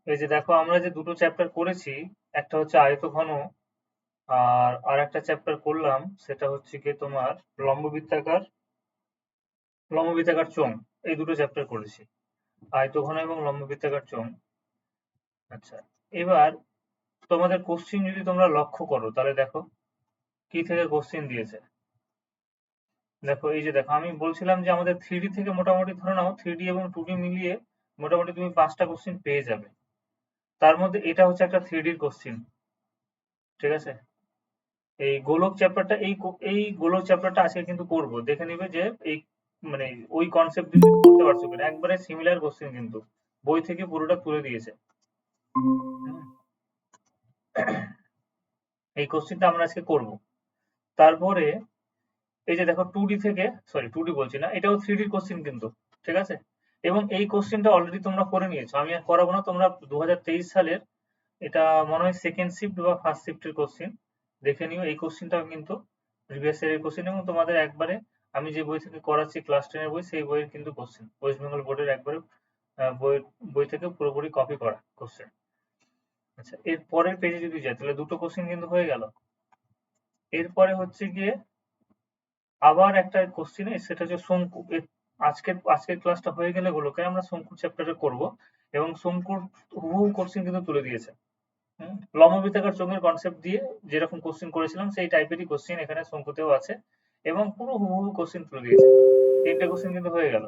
এই যে দেখো আমরা যে দুটো চ্যাপ্টার করেছি, একটা হচ্ছে আয়তঘন আর একটা চ্যাপ্টার করলাম, সেটা হচ্ছে কি তোমার লম্ববৃত্তাকার লম্ববৃত্তাকার চোঙ। এই দুটো চ্যাপ্টার করেছি, আয়তঘন এবং লম্ববৃত্তাকার চোঙ। আচ্ছা, এবার তোমাদের কোশ্চিন যদি তোমরা লক্ষ্য করো তাহলে দেখো কি থেকে কোশ্চিন দিয়েছে। দেখো এই যে দেখো আমি বলছিলাম যে আমাদের থ্রি থেকে মোটামুটি ধরে নাও থ্রি এবং টু মিলিয়ে মোটামুটি তুমি 5টা কোশ্চিন পেয়ে যাবে। তার মধ্যে এটা হচ্ছে একটা থ্রি কোশ্চিন, ঠিক আছে। এই গোলক চ্যাপ্টারটা এই গোলক চ্যাপ্টারটা আজকে কিন্তু করব, দেখে নিবে যে এই মানে ওই কনসেপ্ট যদি করতে পারছো কিনা। একবারে সিমিলার কোশ্চেন কিন্তু বই থেকে পুরোটা তুলে দিয়েছে। হুম, এই কোশ্চেনটা আমরা আজকে করব। তারপরে এই যে দেখো টু ডি বলছি না, এটাও থ্রি কোশ্চেন কিন্তু, ঠিক আছে। এবং এই কোশ্চেনটা অলরেডি তোমরা করে নিয়েছো, আমি আর করাবো না। তোমরা 2023 সালের এটা মনে হয় সেকেন্ড শিফট বা ফার্স্ট শিফটের কোশ্চেন, দেখে নিও। এই কোশ্চেনটাও কিন্তু প্রিভিয়াস ইয়ারের কোশ্চেন এবং তোমাদের একবারে আমি যে বই থেকে করাচ্ছি ক্লাস 10 এর বই, সেই বইয়ের কিন্তু কোশ্চেন, ওয়েস্ট বেঙ্গল বোর্ডের একবারে বই বই থেকে পুরোপুরি কপি করা কোশ্চেন। আচ্ছা, এর পরের পেজে যদি যাই তাহলে দুটো কোশ্চেন কিন্তু হয়ে গেল। এরপরে হচ্ছে গিয়ে আবার একটা কোশ্চেন, সেটা হচ্ছে শঙ্কু। আজকের ক্লাসটা হয়ে গেলে গুলোকে আমরা শঙ্কু চ্যাপ্টারে করব এবং শঙ্কুর হুবহু কোশ্চেন কিন্তু তুলে দিয়েছে। লম্ববৃত্তাকার চোঙের কনসেপ্ট দিয়ে যেরকম কোশ্চেন করেছিলাম সেই টাইপেরই কোশ্চেন এখানে শঙ্কুতেও আছে এবং পুরো হুবহু কোশ্চেন তুলে দিয়েছে। তিনটে কোশ্চেন কিন্তু হয়ে গেল।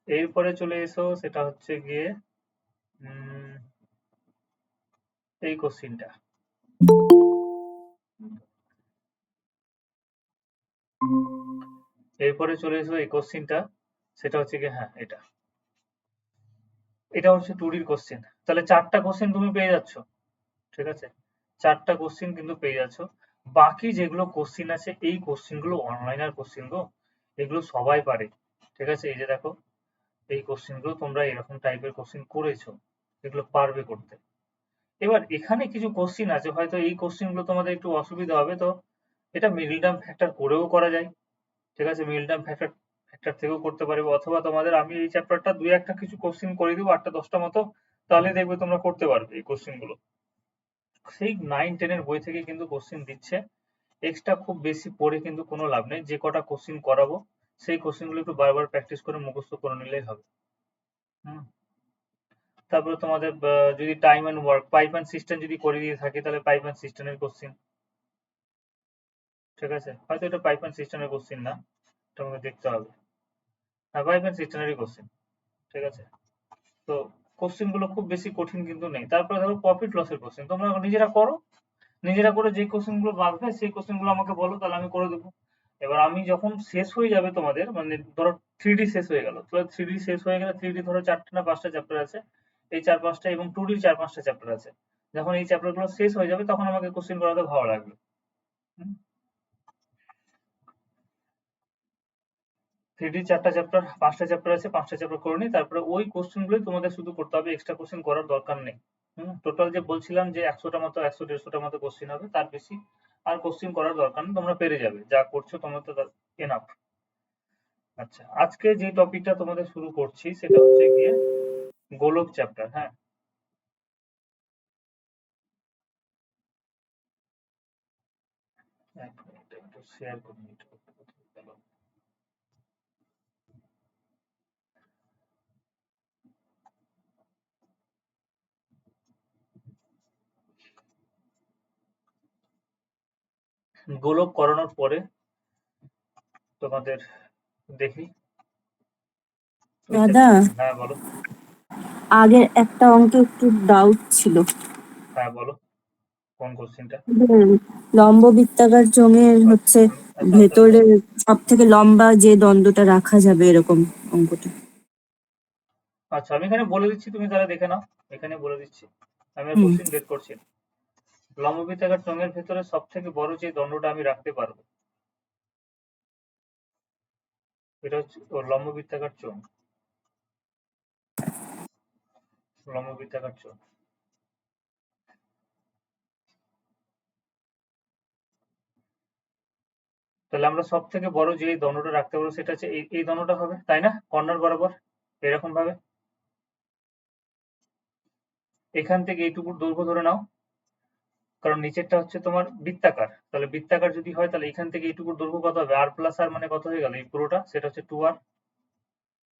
এরপরে চলে এসো, সেটা হচ্ছে গিয়ে উম, এই কোশ্চেনটা। এরপরে চলে এসো এই কোশ্চেনটা, সেটা হচ্ছে গিয়ে হ্যাঁ এটা। এটা হচ্ছে টুডির কোশ্চেন। তাহলে 4টা কোশ্চেন তুমি পেয়ে যাচ্ছ, ঠিক আছে। 4টা কোশ্চেন কিন্তু পেয়ে যাচ্ছ। বাকি যেগুলো কোশ্চেন আছে এই কোশ্চেন গুলো অনলাইনের কোশ্চেন গো, এগুলো সবাই পারে, ঠিক আছে। এই যে দেখো এই কোশ্চেন গুলো তোমরা এরকম টাইপের কোশ্চেন করেছো, এগুলো পারবে করতে। এবার এখানে কিছু কোশ্চেন আছে হয়তো এই কোশ্চেন গুলো তোমাদের একটু অসুবিধা হবে, তো এটা মিডল টার্ম ফ্যাক্টর করেও করা যায়, ঠিক আছে। মিডল টার্ম ফ্যাক্টর ফ্যাক্টর থেকেও করতে পারবে, অথবা তোমাদের আমি এই চ্যাপ্টারটা দুই একটা কিছু কোশ্চেন করে দিব 8টা 10টা মতো, তাহলে দেখবে তোমরা করতে পারবে এই কোশ্চেন গুলো। সেই 9-10 এর বই থেকে কিন্তু কোশ্চেন দিচ্ছে। এক্সট্রা খুব বেশি পড়ে কিন্তু কোনো লাভ নেই, যে কটা কোশ্চেন করাবো সেই কোশ্চেন গুলো একটু বারবার প্র্যাকটিস করে মুখস্থ করে নিলেই হবে। হুম। তারপরে তোমাদের যদি time and work pipe and system যদি করে দিয়ে থাকে তাহলে পাইপ এন্ড সিস্টেমের কোশ্চেন, ঠিক আছে। হয়তো এটা পাইপ এন্ড সিস্টেমের কোশ্চেন না, তোমাকে দেখতে হবে। হ্যাঁ, পাইপ এন্ড সিস্টেমেরই কোশ্চেন, ঠিক আছে। তো কোশ্চেন গুলো খুব বেশি কঠিন কিন্তু নেই। তারপরে ধরো প্রফিট লসের কোশ্চেন তোমরা নিজেরা করো, নিজেরা করে যে কোশ্চেন গুলো বাঁচবে সেই কোশ্চেন গুলো আমাকে বলো, তাহলে আমি করে দেবো। এবার আমি যখন শেষ হয়ে যাবে তোমাদের, মানে ধরো থ্রি শেষ হয়ে গেল, তাহলে থ্রি শেষ হয়ে গেলে থ্রি ধরো 4টা না 5টা চ্যাপ্টার আছে, এই 4-5টা এবং টু 4-5টা চ্যাপ্টার আছে। যখন এই চ্যাপ্টার গুলো শেষ হয়ে যাবে তখন আমাকে কোশ্চেন করাতে ভালো লাগবে। হুম, থ্রি 4টা চ্যাপ্টার 5টা চ্যাপ্টার আছে, 5টা চ্যাপ্টার করে নি, তারপরে ওই কোশ্চেন গুলোই তোমাদের শুধু করতে হবে, এক্সট্রা কোশ্চেন করার দরকার নেই। টোটাল যে বলছিলাম যে 100টা মতো 100-150টা মতো কোশ্চেন হবে, তার বেশি আর কোশ্চেন করার দরকার নেই, তোমরা পেরে যাবে যা করছো তোমরা তো এনাফ। আচ্ছা, আজকে যে টপিকটা তোমাদের শুরু করছি সেটা হচ্ছে গিয়ে গোলক চ্যাপ্টার। হ্যাঁ, এক মিনিট একটু শেয়ার করে নিই, একটু কোথায় গেল? গোলক করানোর পরে তোমাদের দেখি ওই দাদা, হ্যাঁ বলো। আগের একটা অঙ্কে একটু ডাউট ছিল। হ্যাঁ বলো, কোন কোশ্চেনটা? হুম, লম্ব বৃত্তাকার চোঙের হচ্ছে আচ্ছা আচ্ছা আচ্ছা। ভেতরে সব থেকে লম্বা যে দণ্ডটা রাখা যাবে এরকম অঙ্কটা। আচ্ছা, আমি এখানে বলে দিচ্ছি, তুমি তাহলে দেখে নাও। এখানে বলে দিচ্ছি, আমি আর হুম। কোশ্চেন বের করছি না। লম্ব বৃত্তাকার চোঙের ভেতরে সব থেকে বড় যে দণ্ডটা আমি রাখতে পারবো, এটা হচ্ছে ও লম্ব বৃত্তাকার চোঙ। লম্ব বৃত্তাকার চোঙ, তাহলে আমরা সব থেকে বড় যে দণ্ডটা রাখতে পারবো সেটা হচ্ছে এই দণ্ডটা হবে, তাই না? কর্নার বরাবর এরকম ভাবে এখান থেকে এইটুকুর দৈর্ঘ্য ধরে নাও, কারণ নিচেরটা হচ্ছে তোমার বৃত্তাকার, তাহলে বৃত্তাকার যদি হয় তাহলে এখান থেকে এইটুকুর দৈর্ঘ্য কত হবে, আর প্লাস আর মানে কত হয়ে গেল এই পুরোটা, সেটা হচ্ছে 2r।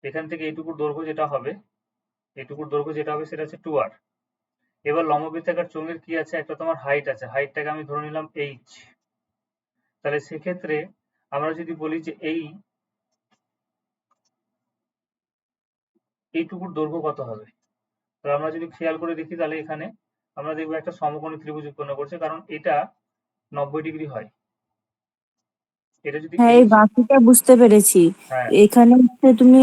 এখান থেকে এইটুকুর দৈর্ঘ্য যেটা হবে, এইটুকুর দৈর্ঘ্য যেটা হবে সেটা হচ্ছে 2r। এবার লম্ববৃত্তাকার চোঙের কি আছে, একটা তোমার হাইট আছে, হাইটটাকে আমি ধরে নিলাম h। তাহলে সেক্ষেত্রে আমরা যদি বলি যে এইটুকুর দৈর্ঘ্য কত হবে, তাহলে আমরা যদি খেয়াল করে দেখি তাহলে এখানে আমরা দেখবো একটা সমকোণী ত্রিভুজ উৎপন্ন করছে, কারণ এটা 90 ডিগ্রি হয়। এটা যদি হ্যাঁ, এই h, বাকিটা বুঝতে পেরেছি। হ্যাঁ এখানে হচ্ছে তুমি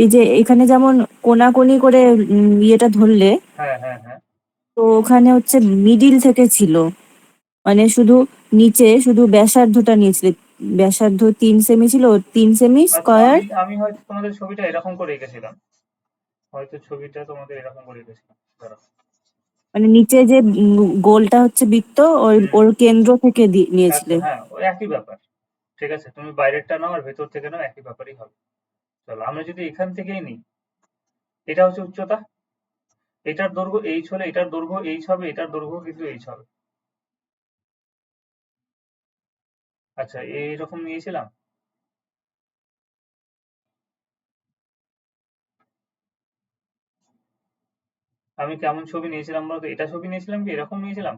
এই যে এখানে যেমন কোনাকুনি করে ইয়েটা ধরলে, হ্যাঁ হ্যাঁ হ্যাঁ তো ওখানে হচ্ছে মিডিল থেকে ছিল, মানে শুধু নিচে শুধু ব্যাসার্ধটা নিয়েছিলে। ব্যাসার্ধ 3 সেমি ছিল, 3 সেমি আচ্ছা, স্কয়ার। আমি হয়তো তোমাদের ছবিটা এরকম করে এঁকেছিলাম, হয়তো ছবিটা তোমাদের এরকম করে এঁকেছিলাম, দাঁড়াও। মানে নিচে যে গোলটা হচ্ছে বৃত্ত, হুম, ওর কেন্দ্র থেকে নিয়েছিলে। একদম, হ্যাঁ ওই একই ব্যাপার। ঠিক আছে, তুমি বাইরেরটা নাও আর ভেতর থেকে নাও, একই ব্যাপারই হবে। চলো আমরা যদি এখান থেকেই নিই, এটা হচ্ছে উচ্চতা, এটার দৈর্ঘ্য h হলে এটার দৈর্ঘ্য h হবে, এটার দৈর্ঘ্য কিন্তু h হবে। আচ্ছা, এইরকম নিয়েছিলাম। আমি কেমন ছবি নিয়েছিলাম বলতো, এটা ছবি নিয়েছিলাম কি এরকম নিয়েছিলাম?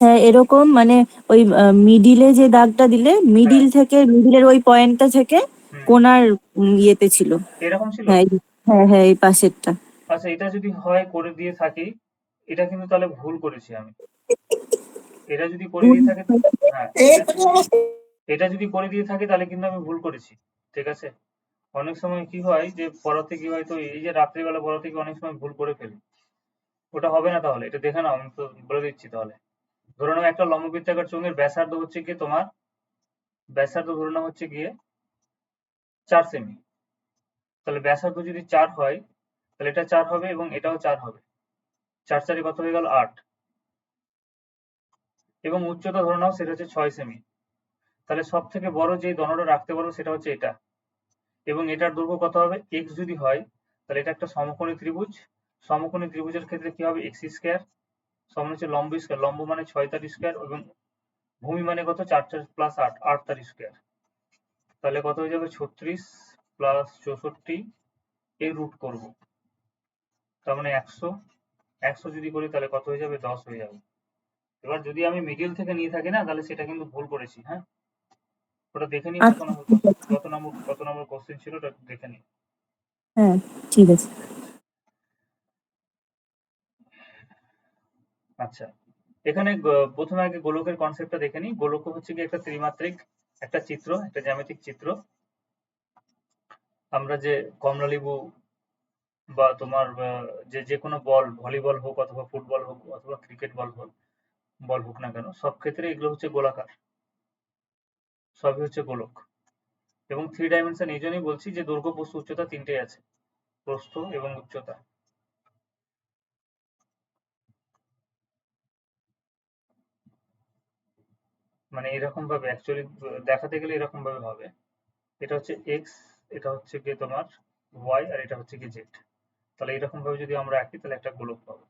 হ্যাঁ, এরকম মানে ওই মিডিলে যে দাগটা দিলে, হ্যাঁ, মিডিলের ওই পয়েন্টটা থেকে হুম, কোণার ইয়েতে ছিল। এরকম ছিল। হ্যাঁ হ্যাঁ হ্যাঁ, এই পাশেরটা। আচ্ছা, এটা যদি হয় করে দিয়ে থাকি, এটা কিন্তু তাহলে ভুল করেছি আমি। এটা যদি করে দিয়ে থাকে, হ্যাঁ এটা, এটা যদি করে দিয়ে থাকে তাহলে কিন্তু আমি ভুল করেছি। ঠিক আছে, অনেক সময় কি হয় যে পড়াতে কি হয়, তো এই যে রাত্রিবেলা পড়াতে গিয়ে অনেক সময় ভুল করে ফেলি। ওটা হবে না, তাহলে এটা দেখে নাও, আমি তো বলে দিচ্ছি তাহলে। ধরে নাও একটা লম্ববৃত্তাকার চোঙের ব্যাসার্ধ হচ্ছে গিয়ে তোমার, ব্যাসার্ধ ধরে নাও হচ্ছে গিয়ে 4 সেমি। তাহলে ব্যাসার্ধ যদি 4 হয় তাহলে এটা 4 হবে এবং এটাও 4 হবে। 4 4 কত হয়ে গেল 8। এবং উচ্চতা ধরে নাও সেটা হচ্ছে 6 সেমি। তাহলে সব থেকে বড় যে দণ্ডটা রাখতে পারবো সেটা হচ্ছে এটা, এবং এটার দৈর্ঘ্য কত হবে, x যদি হয় তাহলে এটা একটা সমকোণী ত্রিভুজ। সমকোণী ত্রিভুজের ক্ষেত্রে কি হবে, x স্কয়ার সমান হচ্ছে লম্ব স্কয়ার, লম্ব মানে 6 তার স্কয়ার, এবং ভূমি মানে কত, 4 4 প্লাস 8, 8 তার স্কয়ার। তাহলে কত হয়ে যাবে, 36 প্লাস 64 এর রুট করব, তার মানে 100। 100 যদি করি তাহলে কত হয়ে যাবে, 10 হয়ে যাবে। এবার যদি আমি মিডিল থেকে নিয়ে থাকি না, তাহলে সেটা কিন্তু ভুল করেছি। হ্যাঁ, ওটা দেখে নিই, কত আচ্ছা, নম্বর ঠিক আছে। কত নম্বর কোশ্চেন ছিল ওটা দেখে নিই। হ্যাঁ, ঠিক আছে। আচ্ছা, এখানে প্রথমে আগে গোলকের কনসেপ্টটা দেখে নিই। গোলক হচ্ছে কি একটা ত্রিমাত্রিক একটা চিত্র, একটা জ্যামিতিক চিত্র। আমরা যে কমলালেবু বা তোমার যে যে কোনো বল, ভলিবল হোক অথবা ফুটবল হোক অথবা ক্রিকেট বল হোক না কেন, সব ক্ষেত্রে এগুলো হচ্ছে গোলাকার, সবই হচ্ছে গোলক। এবং 3 ডাইমেনশন এই জন্যই বলছি যে দৈর্ঘ্য, প্রস্থ, উচ্চতা তিনটেই আছে, প্রস্থ এবং উচ্চতা। মানে এরকম ভাবে অ্যাকচুয়ালি দেখাতে গেলে এরকম ভাবে হবে, এটা হচ্ছে এক্স, এটা হচ্ছে গিয়ে তোমার ওয়াই, আর এটা হচ্ছে গিয়ে জেড। তাহলে এরকম ভাবে যদি আমরা আঁকি তাহলে একটা গোলক পাবো।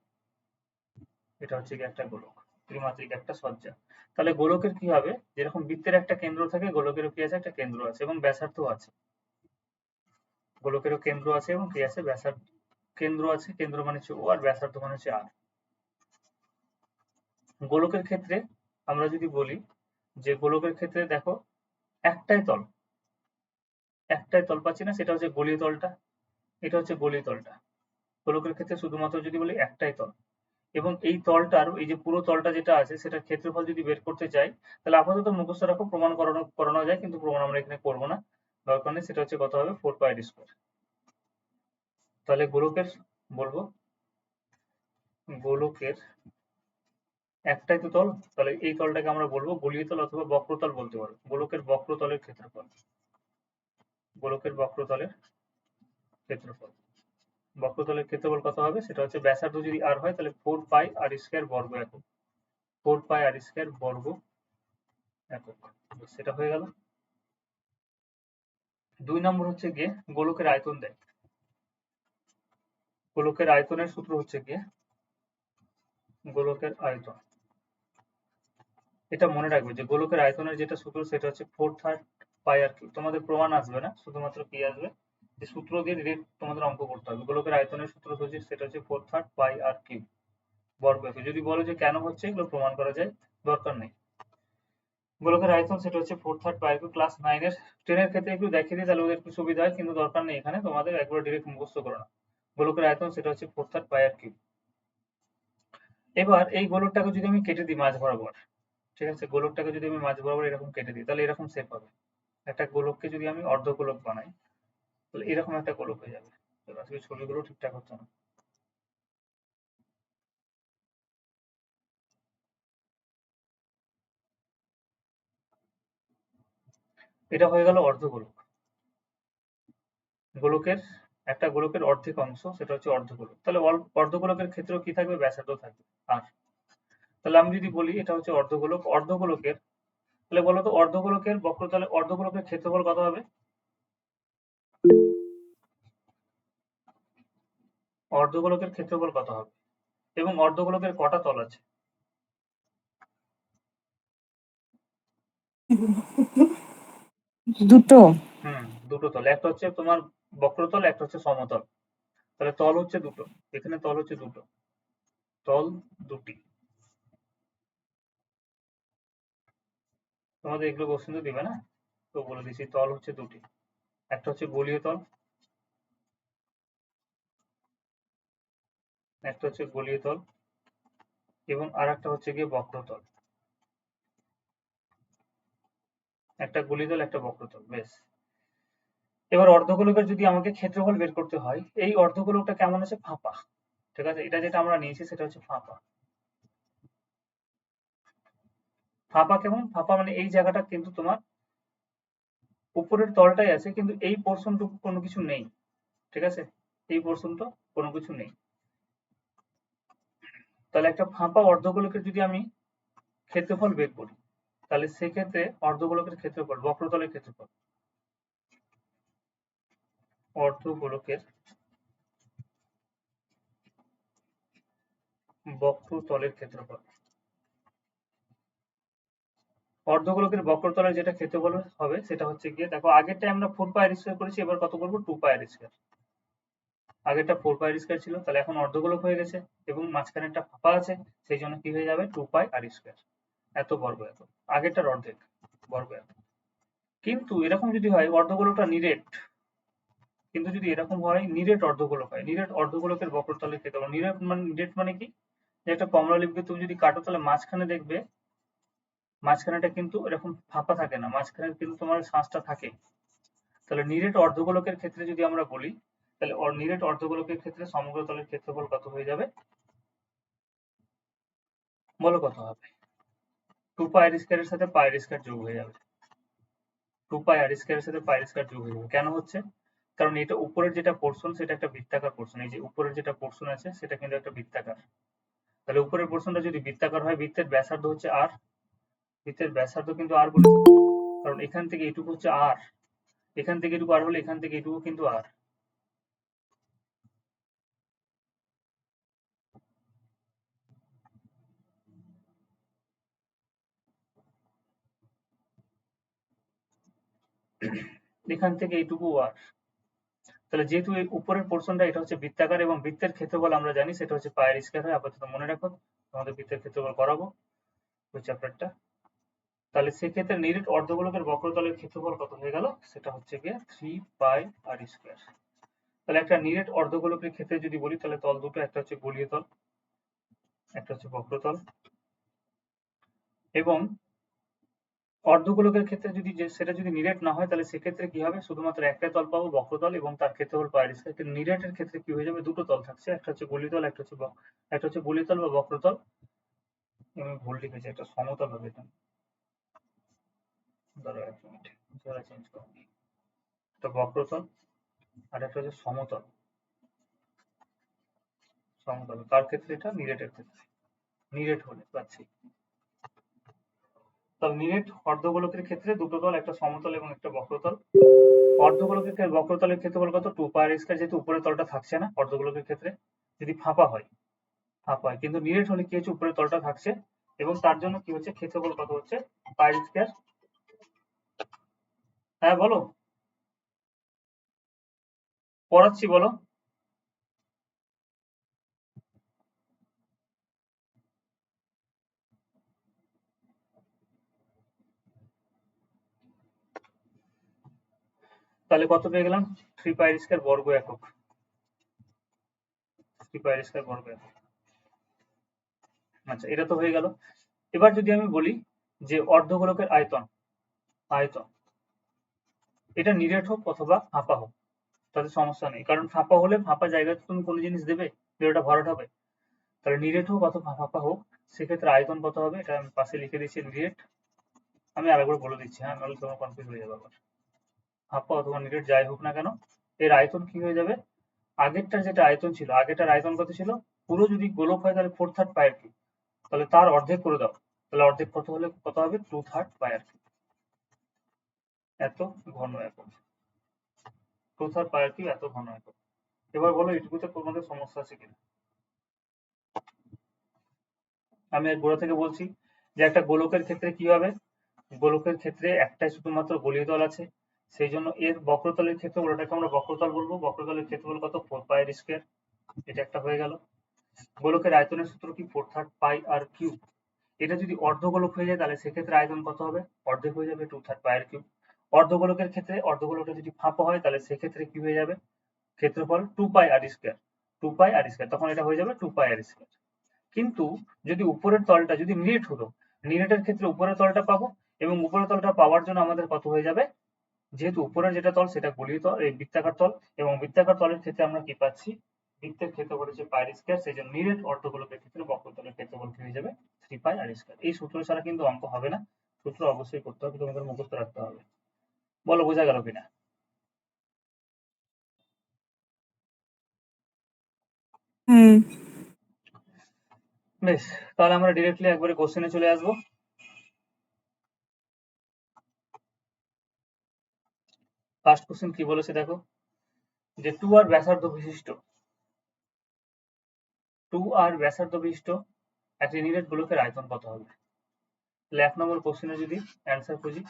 এটা হচ্ছে গিয়ে একটা গোলক, ত্রিমাত্রিক একটা সজ্জা। তাহলে গোলকের কি হবে, যেরকম বৃত্তের একটা কেন্দ্র থাকে, গোলকেরও কি আছে, একটা কেন্দ্র আছে এবং ব্যাসার্ধ আছে। গোলকেরও কেন্দ্র আছে এবং কি আছে, ব্যাসার্ধ, কেন্দ্র আছে, কেন্দ্র মানে হচ্ছে ও, আর ব্যাসার্ধ মানে হচ্ছে আর। গোলকের ক্ষেত্রে আমরা যদি বলি যে গোলকের ক্ষেত্রে দেখো একটাই তল, একটাই তল পাচ্ছি না, সেটা হচ্ছে গলীয় তলটা, এটা হচ্ছে গলীয় তলটা। গোলকের ক্ষেত্রে শুধুমাত্র যদি বলি একটাই তল, এবং এই তলটার এই যে পুরো তলটা যেটা আছে সেটার ক্ষেত্রফল যদি বের করতে চাই, তাহলে আপাতত মুখস্থ রাখো, প্রমাণ করানো যায়, কিন্তু প্রমাণ আমরা এখানে করবো না, দরকার নেই। সেটা হচ্ছে কত হবে, 4πr²। তাহলে গোলকের বলবো, গোলকের একটাই তো তল, তাহলে এই তলটাকে আমরা বলবো গলীয় তল অথবা বক্রতল বলতে পারো। গোলকের বক্রতলের ক্ষেত্রফল, গোলকের বক্রতলের ক্ষেত্রফল, বক্রতলের ক্ষেত্রফল কত হবে, সেটা হচ্ছে ব্যাসার্ধ যদি আর হয় তাহলে 4πr² বর্গ একক, 4πr² বর্গ একক। সেটা হয়ে গেল। 2 নম্বর হচ্ছে গিয়ে গোলকের আয়তন দেয়। গোলকের আয়তনের সূত্র হচ্ছে গিয়ে গোলকের আয়তন, এটা মনে রাখবে যে গোলকের আয়তনের যেটা সূত্র সেটা হচ্ছে 4/3 পাই আর কিউব। তোমাদের প্রমাণ আসবে না, শুধুমাত্র কি আসবে যে সূত্র দিয়ে ডিরেক্ট তোমাদের অঙ্ক করতে হবে। গোলকের আয়তনের সূত্র হচ্ছে সেটা হচ্ছে 4/3 পাই আর কিউব বর্গ একক। যদি বলো যে কেন হচ্ছে, এগুলো প্রমাণ করা যায়, দরকার নেই। গোলকের আয়তন সেটা হচ্ছে 4/3 পাই আর কিউব। ক্লাস 9 এর 10 এর ক্ষেত্রে একটু দেখিয়ে দিই, তাহলে ওদের একটু সুবিধা হয়, কিন্তু দরকার নেই, এখানে তোমাদের একবার ডিরেক্ট মুখস্থ করো না। গোলকের আয়তন সেটা হচ্ছে 4/3 পাই আর কিউব। এবার এই গোলকটাকে যদি আমি কেটে দিই মাঝ বরাবর, ঠিক আছে, গোলকটাকে যদি আমি মাঝ বরাবর এরকম কেটে দিই, তাহলে এরকম শেপ হবে। একটা গোলককে যদি আমি অর্ধগোলক বানাই, তাহলে এরকম একটা গোলক হয়ে যাবে। আজকে ছবিগুলো ঠিকঠাক হচ্ছে না। এটা হয়ে গেল অর্ধগোলক। গোলকের একটা গোলকের অর্ধেক অংশ সেটা হচ্ছে অর্ধগোলক। তাহলে অর্ধগোলকের ক্ষেত্রেও কি থাকবে, ব্যাসার্ধ থাকবে আর। তাহলে আমি যদি বলি এটা হচ্ছে অর্ধগোলক, অর্ধগোলকের, তাহলে বলো তো অর্ধগোলকের বক্রতলে অর্ধগোলকের ক্ষেত্রফল কত হবে? অর্ধগোলকের ক্ষেত্রফল কত হবে এবং অর্ধগোলকের কটা তল আছে? দুটো। দুটো তল। একটা হচ্ছে তোমার বক্রতল, একটা হচ্ছে সমতল। তাহলে তল হচ্ছে দুটো, এখানে তল হচ্ছে দুটো, তল দুটি। তোমাদের এগুলো কোশ্চেন তো দিবে না, তো বলে দিচ্ছি, তল হচ্ছে দুটি। একটা হচ্ছে গোলীয় তল, একটা হচ্ছে গোলীয় তল এবং আর একটা হচ্ছে গিয়ে বক্রতল। একটা গোলীয় তল, একটা বক্রতল, বেশ। এবার অর্ধগোলকের যদি আমাকে ক্ষেত্রফল বের করতে হয়, এই অর্ধগোলকটা কেমন আছে, ফাঁপা, ঠিক আছে, এটা যেটা আমরা নিয়েছি সেটা হচ্ছে ফাঁপা। ফাঁপা কেমন, ফাঁপা মানে এই জায়গাটা কিন্তু তোমার উপরের তলটাই আছে, কিন্তু এই পোর্শনটুকু কোনো কিছু নেই, ঠিক আছে, এই পোর্শনটা কোনো কিছু নেই। তাহলে একটা ফাঁপা অর্ধগোলকের যদি আমি ক্ষেত্রফল বের করি, তাহলে সেক্ষেত্রে অর্ধগোলকের ক্ষেত্রফল, বক্রতলের ক্ষেত্রফল, অর্ধগোলকের বক্রতলের ক্ষেত্রফল, অর্ধগোলকের বক্রতলের যেটা ক্ষেত্রফল হবে সেটা হচ্ছে গিয়ে, দেখো আগেরটা আমরা 4 পাই আর স্কয়ার করেছি, এবার কত করবো, 2 পাই আর স্কয়ার। আগেরটা 4 পাই আর স্কয়ার ছিল, তাহলে এখন অর্ধগোলক হয়ে গেছে এবং মাঝখানে একটা ফাঁপা আছে, সেই জন্য কি হয়ে যাবে, 2 পাই আর স্কয়ার। এত বর্গ এত, আগেরটার অর্ধেক, বর্গ এত। কিন্তু এরকম যদি হয় অর্ধগোলকটা নিরেট, কিন্তু যদি এরকম হয় নিরেট অর্ধগোলক হয়, নিরেট অর্ধগোলকের বক্রতলের ক্ষেত্রফল, নিরেট মানে কি, যে একটা কমলা লিপকে তুমি যদি কাটো, তাহলে মাঝখানে দেখবে, মাঝখানেটা কিন্তু এরকম ফাঁপা থাকে না, মাঝখানে কিন্তু তোমার শ্বাসটা থাকে। তাহলে নিরেট অর্ধগোলকের ক্ষেত্রে যদি আমরা বলি, তাহলে নিরেট অর্ধগোলকের ক্ষেত্রে সমগ্র তলের ক্ষেত্রফল কত হয়ে যাবে, বলো কত হবে? 2 পাই আর স্কয়ার এর সাথে পাই আর স্কয়ার যোগ হয়ে যাবে, 2 পাই আর স্কয়ার এর সাথে পাই আর স্কয়ার যোগ হয়ে যাবে। কেন হচ্ছে, কারণ এটা উপরের যেটা পোর্শন সেটা একটা বৃত্তাকার পোর্শন, এই যে উপরের যেটা পোর্শন আছে সেটা কিন্তু একটা বৃত্তাকার। তাহলে উপরের পোর্শনটা যদি বৃত্তাকার হয়, বৃত্তের ব্যাসার্ধ হচ্ছে আর, বৃত্তের ব্যাসার্ধ কিন্তু আর বলেছে, কারণ এখান থেকে এটুকু হচ্ছে আর, এখান থেকে এটুকু আর হলে এখান থেকে এটুকু কিন্তু আর। এখান থেকে এইটুকু আর। তাহলে যেহেতু এই উপরের পোর্শনটা এটা হচ্ছে বৃত্তাকার এবং বৃত্তের ক্ষেত্রফল আমরা জানি সেটা হচ্ছে পাই আর স্কয়ার হয়, আপাতত মনে রাখো, তোমাদের বৃত্তের ক্ষেত্রফল করাবো ওই চ্যাপ্টারটা। তাহলে সেক্ষেত্রে নিরেট অর্ধগোলকের বক্রতলের ক্ষেত্রফল কত হয়ে গেল, সেটা হচ্ছে গিয়ে 3 পাই আর স্কয়ার। তাহলে একটা নিরেট অর্ধগোলকের ক্ষেত্রে যদি বলি, তাহলে তল দুটো, একটা হচ্ছে গোলীয় তল, একটা হচ্ছে বক্রতল। এবং অর্ধগোলকের ক্ষেত্রে যদি সেটা যদি নিরেট না হয়, তাহলে সেক্ষেত্রে কি হবে, শুধুমাত্র একটা তল পাবো, বক্রতল, এবং তার ক্ষেত্রফল পাই আর স্কয়ার। কিন্তু নিরেটের ক্ষেত্রে কি হয়ে যাবে, দুটো তল থাকছে, একটা হচ্ছে গোলীয় তল, একটা হচ্ছে গোলীয় তল বা বক্রতল। আমি ভুল লিখেছি, একটা সমতল হবে এটা, দাঁড়াও 1 মিনিট, চেঞ্জ করো। একটা বক্রতল আর একটা হচ্ছে সমতল, সমতল তার ক্ষেত্রে এটা নিরেটের ক্ষেত্রে, নিরেট হলে পাচ্ছি। তাহলে নিরেট অর্ধগোলকের ক্ষেত্রে দুটো তল, একটা সমতল এবং একটা বক্রতল। অর্ধগোলকের বক্রতলের ক্ষেত্রফল কত, 2 পাই আর স্কয়ার, যেহেতু উপরের তলটা থাকছে না অর্ধগোলকের ক্ষেত্রে, যদি ফাঁপা হয়, হাফ হয়, কিন্তু নিরেট হলে কি হচ্ছে উপরের তলটা থাকছে এবং তার জন্য কি হচ্ছে ক্ষেত্রফল কত হচ্ছে পাই স্কয়ার। হ্যাঁ বলো, পড়াচ্ছি বলো। তাহলে কত পেয়ে গেলাম, 3 পাই স্কয়ার বর্গ একক, 3 পাই স্কয়ার বর্গ একক। আচ্ছা এটা তো হয়ে গেল। এবার যদি আমি বলি যে অর্ধগোলকের আয়তন, আয়তন এটা নিরেট হোক অথবা ফাঁপা হোক তাতে সমস্যা নেই, কারণ ফাঁপা হলে ফাঁপা জায়গাতে তুমি কোনো জিনিস দেবে যে ওটা ভরাট হবে। তাহলে নিরেট হোক অথবা ফাঁপা হোক সেক্ষেত্রে আয়তন কত হবে, এটা আমি পাশে লিখে দিচ্ছি নিরেট। আমি আরেকবার বলে দিচ্ছি, হ্যাঁ নাহলে তোমার কনফিউজ হয়ে যাবে আবার। ফাঁপা অথবা নিরেট যাই হোক না কেন, এর আয়তন কি হয়ে যাবে, আগেরটার যেটা আয়তন ছিল, আগেরটার আয়তন কত ছিল, পুরো যদি গোলক হয় তাহলে 4/3 পাই আর কি, তাহলে তার অর্ধেক করে দাও, তাহলে অর্ধেক কত হলে কত হবে, 2/3 পাই আর কি, এত ঘন একক, 2/3 পাই আর কি, এত ঘন একক। এবার বলো এটুকুতে তোমাদের সমস্যা আছে কিনা। আমি এক গোড়া থেকে বলছি যে একটা গোলকের ক্ষেত্রে কি হবে, গোলকের ক্ষেত্রে একটাই শুধুমাত্র গলীয় তল আছে, সেই জন্য এর বক্রতলের ক্ষেত্রফল, ওটাকে আমরা বক্রতল বলবো, বক্রতলের ক্ষেত্রফল কত 4 পাই আর স্কয়ার, এটা একটা হয়ে গেল। গোলকের আয়তনের সূত্র কি 4/3 পাই আর কিউব, এটা যদি অর্ধগোলক হয়ে যায় তাহলে সেক্ষেত্রে আয়তন কত হবে, অর্ধেক হয়ে যাবে 2/3 পাই আর কিউব। অর্ধগোলকের ক্ষেত্রে, অর্ধগোলকটা যদি ফাঁপা হয় তাহলে সেক্ষেত্রে কি হয়ে যাবে, ক্ষেত্রফল 2 পাই আর স্কয়ার, 2 পাই আর স্কয়ার, তখন এটা হয়ে যাবে 2 পাই আর স্কয়ার। কিন্তু যদি উপরের তলটা যদি নিরেট হতো, নিরেটের ক্ষেত্রে উপরের তলটা পাবো এবং উপরের তলটা পাওয়ার জন্য আমাদের কত হয়ে যাবে, যেহেতু উপরের যেটা তল সেটা গলীয় তল, এই বৃত্তাকার তল, এবং বৃত্তাকার তলের ক্ষেত্রে আমরা কি পাচ্ছি, বৃত্তের ক্ষেত্রফল হচ্ছে পাই আর স্কয়ার, সেই জন্য নিরেট অর্ধগোলকের ক্ষেত্রে বক্রতলের ক্ষেত্রফল কি হয়ে যাবে 3 পাই আর স্কয়ার। এই সূত্র ছাড়া কিন্তু অঙ্ক হবে না, সূত্র অবশ্যই করতে হবে, তোমাদের মুখস্থ রাখতে হবে। বলো বোঝা গেল কিনা। হুম। বেশ, তাহলে আমরা ডিরেক্টলি একবারে কোশ্চেনে চলে আসবো। ফার্স্ট কোশ্চেন কি বলেছে দেখো, যে 2r ব্যাসার্ধ বিশিষ্ট, 2r ব্যাসার্ধ বিশিষ্ট একটি নিরেট গোলকের আয়তন কত হবে। তাহলে 1 নম্বর কোশ্চেনে যদি অ্যান্সার খুঁজি,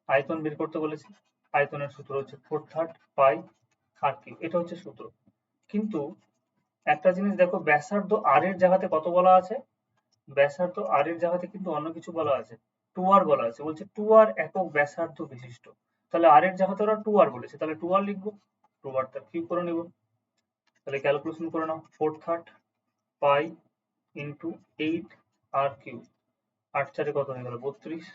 আয়তন বের করতে বলেছি, আয়তনের সূত্র হচ্ছে 4/3 পাই আর কিউব, এটা হচ্ছে সূত্র। কিন্তু একটা জিনিস দেখো, ব্যাসার্ধ আর এর জায়গাতে কত বলা আছে, ব্যাসার্ধ আর এর জায়গাতে কিন্তু অন্য কিছু বলা আছে, 2r বলা আছে, বলছে 2r একক ব্যাসার্ধ বিশিষ্ট, তাহলে আর এর জায়গাতে ওরা 2r বলেছে, তাহলে 2r লিখবো, 2r টা কিউব করে নেব। তাহলে ক্যালকুলেশন করে নাও, 4/3 পাই ইন্টু 8 আর কিউব, 8 4 কত হয়ে গেল 32,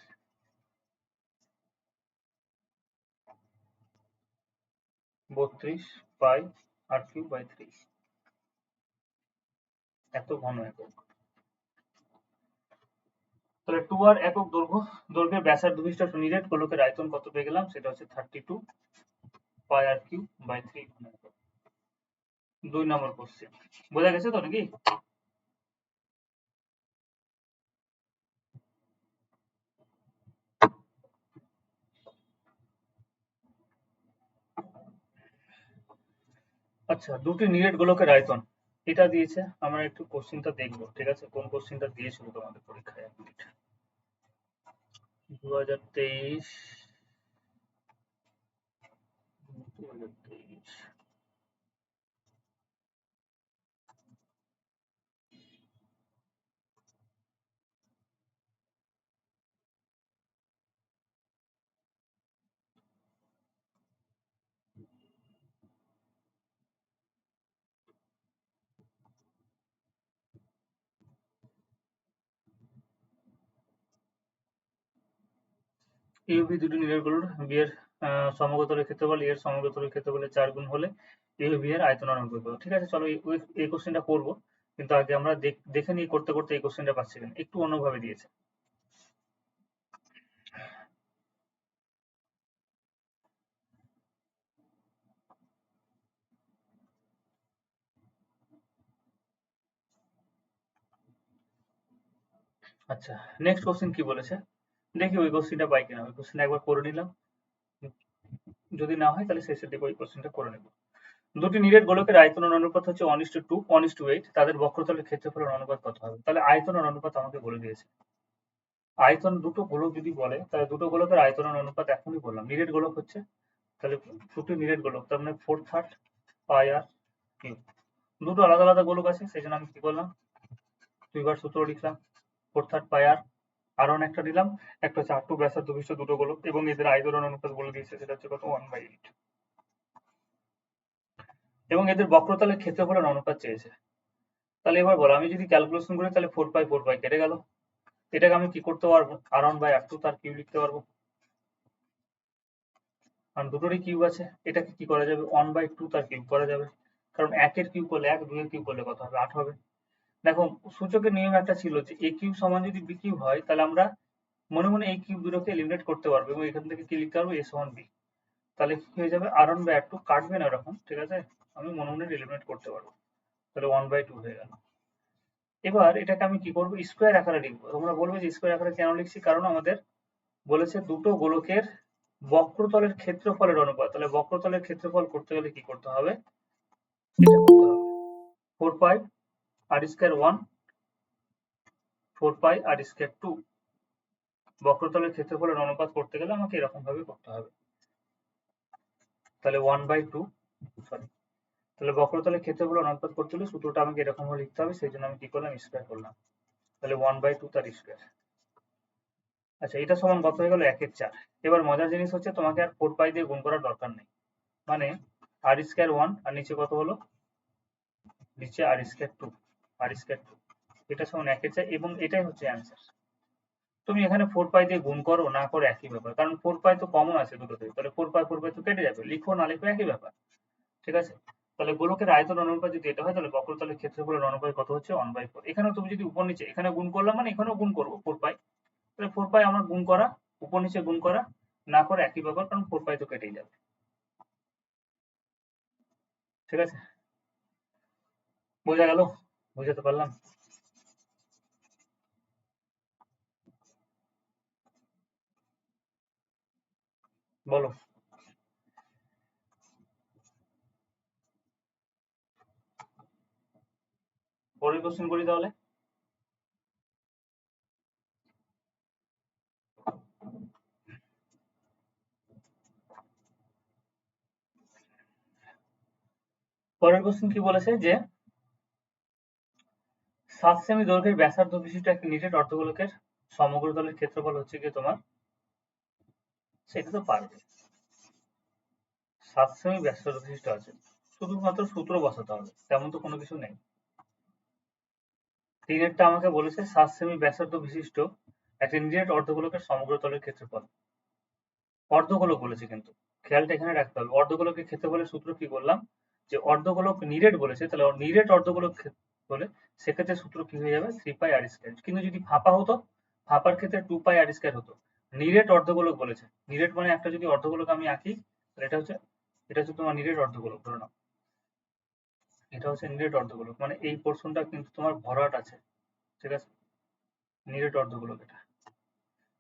32 পাই আর কিউব বাই 3, এত ঘন একক। তাহলে 2r একক দৈর্ঘ্য, দৈর্ঘ্যের ব্যাসার্ধ বিশিষ্ট নিরেট গোলকের আয়তন কত পেয়ে গেলাম, সেটা হচ্ছে 32 পাই আর কিউব বাই 3 ঘন একক। 2 নম্বর কোশ্চেন বোঝা গেছে তো নাকি। আচ্ছা, দুটি নিরেট গোলকের আয়তন এটা দিয়েছে, আমরা একটু কোশ্চেনটা দেখবো, ঠিক আছে, কোন কোশ্চেনটা দিয়েছিল তোমাদের পরীক্ষায়, 1 মিনিট। 2023, 2023 ইউভি দুটি নিরেট গোলক বি এর সমগ্রতলের ক্ষেত্রফল এর সমগ্রতলের ক্ষেত্রফলের 4 গুণ হলে ইউভি এর আয়তন নির্ণয় করতে হবে। ঠিক আছে, চলো এই কোশ্চেনটা করবো, কিন্তু আগে আমরা দেখে নিই করতে করতে এই কোশ্চেনটা পাচ্ছি কিনা, একটু অন্যভাবে দিয়েছে। আচ্ছা, নেক্সট কোশ্চেন কি বলেছে দেখি, ওই কোশ্চেনটা পাই কিনা, ওই কোশ্চেনটা একবার করে নিলাম, যদি না হয় তাহলে শেষের দিকে ওই কোশ্চেনটা করে নেব। দুটি নিরেট গোলকের আয়তনের অনুপাত হচ্ছে 1:2, 1:8, তাদের বক্রতলের ক্ষেত্রফলের অনুপাত কত হবে? তাহলে আয়তনের অনুপাত আমাকে বলে দিয়েছে। আয়তন দুটো গোলক যদি বলে তাহলে দুটো গোলকের আয়তনের অনুপাত এখনই বললাম। নিরেট গোলক হচ্ছে, তাহলে দুটো নিরেট গোলক, তার মানে 4/3 পাই আর কিউব। দুটো আলাদা আলাদা গোলক আছে, সেই জন্য আমি কি করলাম, দুইবার সূত্র লিখলাম। 4/3 পাই আর1 একটা দিলাম, একটা হচ্ছে r2 ব্যাসার্ধ বিশিষ্ট দুটো গোলক, এবং এদের আয়তনের অনুপাত বলে দিয়েছে, সেটা হচ্ছে কত, 1/8। এবং এদের বক্রতলের ক্ষেত্রফলের অনুপাত চেয়েছে। তাহলে এবার বলো, আমি যদি ক্যালকুলেশন করি তাহলে 4 পাই কেটে গেল। এটাকে আমি কি করতে পারবো, r1/r2 তার কিউব লিখতে পারবো, কারণ দুটোরই কিউব আছে। এটাকে কি করা যাবে, 1/2 তার কিউব করা যাবে, কারণ 1 এর কিউব করলে 1, 2 এর কিউব করলে কত হবে, 8 হবে। দেখো সূচকের নিয়ম একটা ছিল যে a কিউব সমান যদি b কিউব হয়, তাহলে আমরা মনে মনে এই কিউব দুটোকে এলিমিনেট করতে পারবো, এবং এখান থেকে কি লিখতে পারবো, a সমান b। তাহলে কি হয়ে যাবে, r1/r2 কাটবে না এরকম, ঠিক আছে, আমি মনে মনে এলিমিনেট করতে পারবো, তাহলে 1/2 হয়ে গেল। এবার এটাকে আমি কি করবো, স্কোয়ার আকারে লিখবো। তোমরা বলবে যে স্কোয়ার আকারে কেন লিখছি, কারণ আমাদের বলেছে দুটো গোলকের বক্রতলের ক্ষেত্রফলের অনুপাত। তাহলে বক্রতলের ক্ষেত্রফল করতে গেলে কি করতে হবে, এটা করতে হবে 4 পাই আর স্কোয়ার 1, 4 পাই আর স্কোয়ার 2। বক্রতলের ক্ষেত্রফলের অনুপাত করতে গেলে আমাকে এরকম ভাবে করতে হবে। তাহলে 1/2, সরি, তাহলে বক্রতলের ক্ষেত্রফলের অনুপাত করতে হলে সূত্রটা আমাকে এরকম ভাবে লিখতে হবে, সেই জন্য আমি কি করলাম, স্কোয়ার করলাম। তাহলে 1/2 তার স্কোয়ার। আচ্ছা, এটা সমান কত হয়ে গেল, 1/4। এবার মজার জিনিস হচ্ছে, তোমাকে আর 4 পাই দিয়ে গুণ করার দরকার নেই, মানে আর স্কোয়ার 1 আর নিচে কত হলো, নিচে আর স্কোয়ার 2, আর স্কোয়ার 2, এটা সমান 1/4, এবং এটাই হচ্ছে অ্যান্সার। তুমি এখানে 4 পাই দিয়ে গুণ করো না করো একই ব্যাপার, কারণ 4 পাই তো কমন আছে দুটোতে, তাহলে 4 পাই তো কেটে যাবে, লিখো না লিখো একই ব্যাপার, ঠিক আছে। তাহলে গোলকের আয়তন অনুপাত যদি এটা হয়, তাহলে বক্রতলের ক্ষেত্রফলের অনুপাত কত হচ্ছে, 1/4। এখানেও তুমি যদি উপর নিচে, এখানে গুণ করলাম মানে এখানেও গুণ করবো 4 পাই, তাহলে 4 পাই আমার গুণ করা, উপর নিচে গুণ করা না করে একই ব্যাপার, কারণ 4 পাই তো কেটেই যাবে, ঠিক আছে। বোঝা গেল, বুঝাতে পারলাম? বলো, পরের কোশ্চেন করি তাহলে। পরের কোশ্চেন কি বলেছে, যে 7 সেমি দৈর্ঘ্যের ব্যাসার্ধ বিশিষ্ট একটি নিটেড অর্ধগোলকের সমগ্র তলের ক্ষেত্রফল হচ্ছে কি তোমার, সেটা তো পারবে। 7 সেমি ব্যাসার্ধ বিশিষ্ট আছে, শুধুমাত্র সূত্র বসাতে হবে, তেমন তো কোনো কিছু নেই। তিনেরটা আমাকে বলেছে 7 সেমি ব্যাসার্ধ বিশিষ্ট একটি নিরেট অর্ধগোলকের সমগ্র তলের ক্ষেত্রফল। অর্ধগোলক বলেছে কিন্তু, খেয়ালটা এখানে রাখতে হবে। অর্ধগোলকের ক্ষেত্রফলের সূত্র কি বললাম, যে অর্ধগোলক নিরেট বলেছে, তাহলে নিরেট অর্ধগোলক বলে সেক্ষেত্রে সূত্র কি হয়ে যাবে, 3 পাই আর স্কয়ার। কিন্তু যদি ফাঁপা হতো, ফাঁপার ক্ষেত্রে 2 পাই আর স্কয়ার হতো। নিরেট অর্ধগোলক বলেছে, নিরেট মানে একটা যদি অর্ধগোলক আমি আঁকি, তাহলে এটা হচ্ছে তোমার নিরেট অর্ধগোলক, ধরে নাও এটা হচ্ছে নিরেট অর্ধগোলক, মানে এই পোর্শনটা কিন্তু তোমার ভরাট আছে, ঠিক আছে, নিরেট অর্ধগোলক এটা,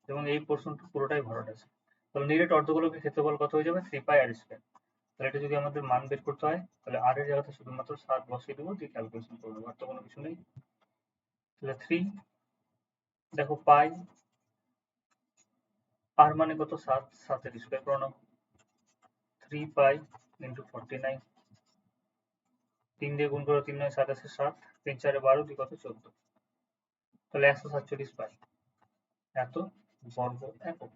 এবং এই পোর্শনটা পুরোটাই ভরাট আছে। তাহলে নিরেট অর্ধগোলকের ক্ষেত্রফল কত হয়ে যাবে, 3 পাই আর স্কয়ার। তাহলে এটা যদি আমাদের মান বের করতে হয়, তাহলে আর এর জায়গাতে শুধুমাত্র 7 বসিয়ে দেবো, দিয়ে ক্যালকুলেশন করে নেবো, আর তো কোনো কিছু নেই। তাহলে 3, দেখো পাই আর মানে কত, 7, 7 এর স্কয়ার করে নাও, 3 পাই ইন্টু 49, 3 দিয়ে গুণ করো, 3 9 27, 7, 3 4 12, 2 কত 14, তাহলে 147 পাই, এত বর্গ একক।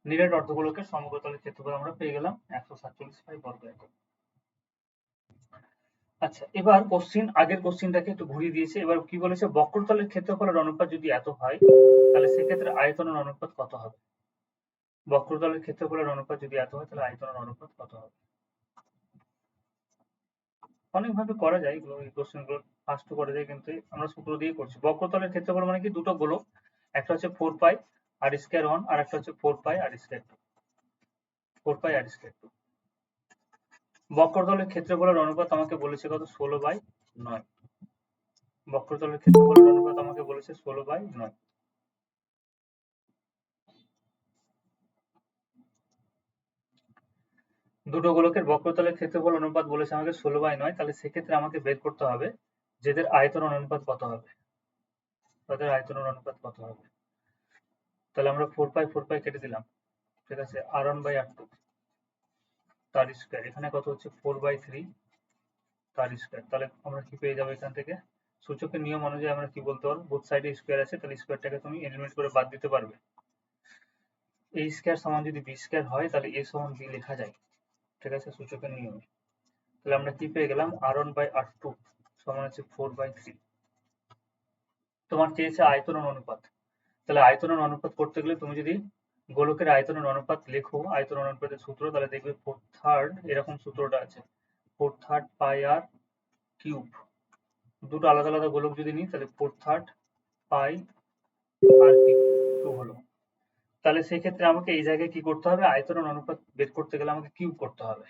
নিরেট অর্ধগোলকের সমগ্র তলের ক্ষেত্রফল আমরা পেয়ে গেলাম 147 পাই বর্গ একক। আচ্ছা, এবার কোশ্চিন, আগের কোশ্চিনটাকে একটু ঘুরিয়ে দিয়েছে। এবার কি বলেছে, বক্রতলের ক্ষেত্রফলের অনুপাত যদি এত হয়, তাহলে সেক্ষেত্রে আয়তনের অনুপাত কত হবে। বক্রতলের ক্ষেত্রফলের অনুপাত যদি এত হয়, তাহলে আয়তনের অনুপাত কত হবে। অনেকভাবে করা যায় এগুলো, এই কোশ্চেনগুলো ফার্স্ট করা যায়, কিন্তু আমরা সূত্র দিয়ে করছি। বক্রতলের ক্ষেত্রফল মানে কি, দুটো গোলক, একটা হচ্ছে 4 পাই আর স্কয়ার 1, আর একটা হচ্ছে 4 পাই আর স্কয়ার 2, 4 পাই আর স্কয়ার 2। বক্রতলের ক্ষেত্রফলের অনুপাত আমাকে বলেছে কত, 16/9। বক্রতলের ক্ষেত্রফলের অনুপাত আমাকে বলেছে 16/9। দুটো গোলকের বক্রতলের ক্ষেত্রফল অনুপাত বলেছে আমাকে 16/9, তাহলে সেক্ষেত্রে আমাকে বের করতে হবে যেদের আয়তন অনুপাত কত হবে, তাদের আয়তনের অনুপাত কত হবে। তাহলে আমরা 4 পাই কেটে দিলাম, ঠিক আছে, r1/r2 তার স্কয়ার, এখানে কত হচ্ছে 4/3 তার স্কয়ার। তাহলে আমরা কি পেয়ে যাবো এখান থেকে, সূচকের নিয়ম অনুযায়ী আমরা কি বলতে পারবো, বোথ সাইডে স্কয়ার আছে, তাহলে স্কয়ারটাকে তুমি এলিমিনেট করে বাদ দিতে পারবে। a স্কয়ার সমান যদি b স্কয়ার হয় তাহলে a সমান b লেখা যায়, ঠিক আছে, সূচকের নিয়মে। তাহলে আমরা কি পেয়ে গেলাম, r1/r2 সমান হচ্ছে 4/3। তোমার চেয়েছে আয়তনের অনুপাত, তাহলে আয়তনের অনুপাত করতে গেলে তুমি যদি গোলকের আয়তনের অনুপাত লেখো, আয়তন অনুপাতের সূত্র, তাহলে দেখবে 4/3 এরকম সূত্রটা আছে, 4/3 পাই আর কিউব। দুটো আলাদা আলাদা গোলক যদি নিই তাহলে 4/3 পাই আর কিউব হলো। তাহলে সেক্ষেত্রে আমাকে এই জায়গায় কি করতে হবে, আয়তনের অনুপাত বের করতে গেলে আমাকে কিউব করতে হবে।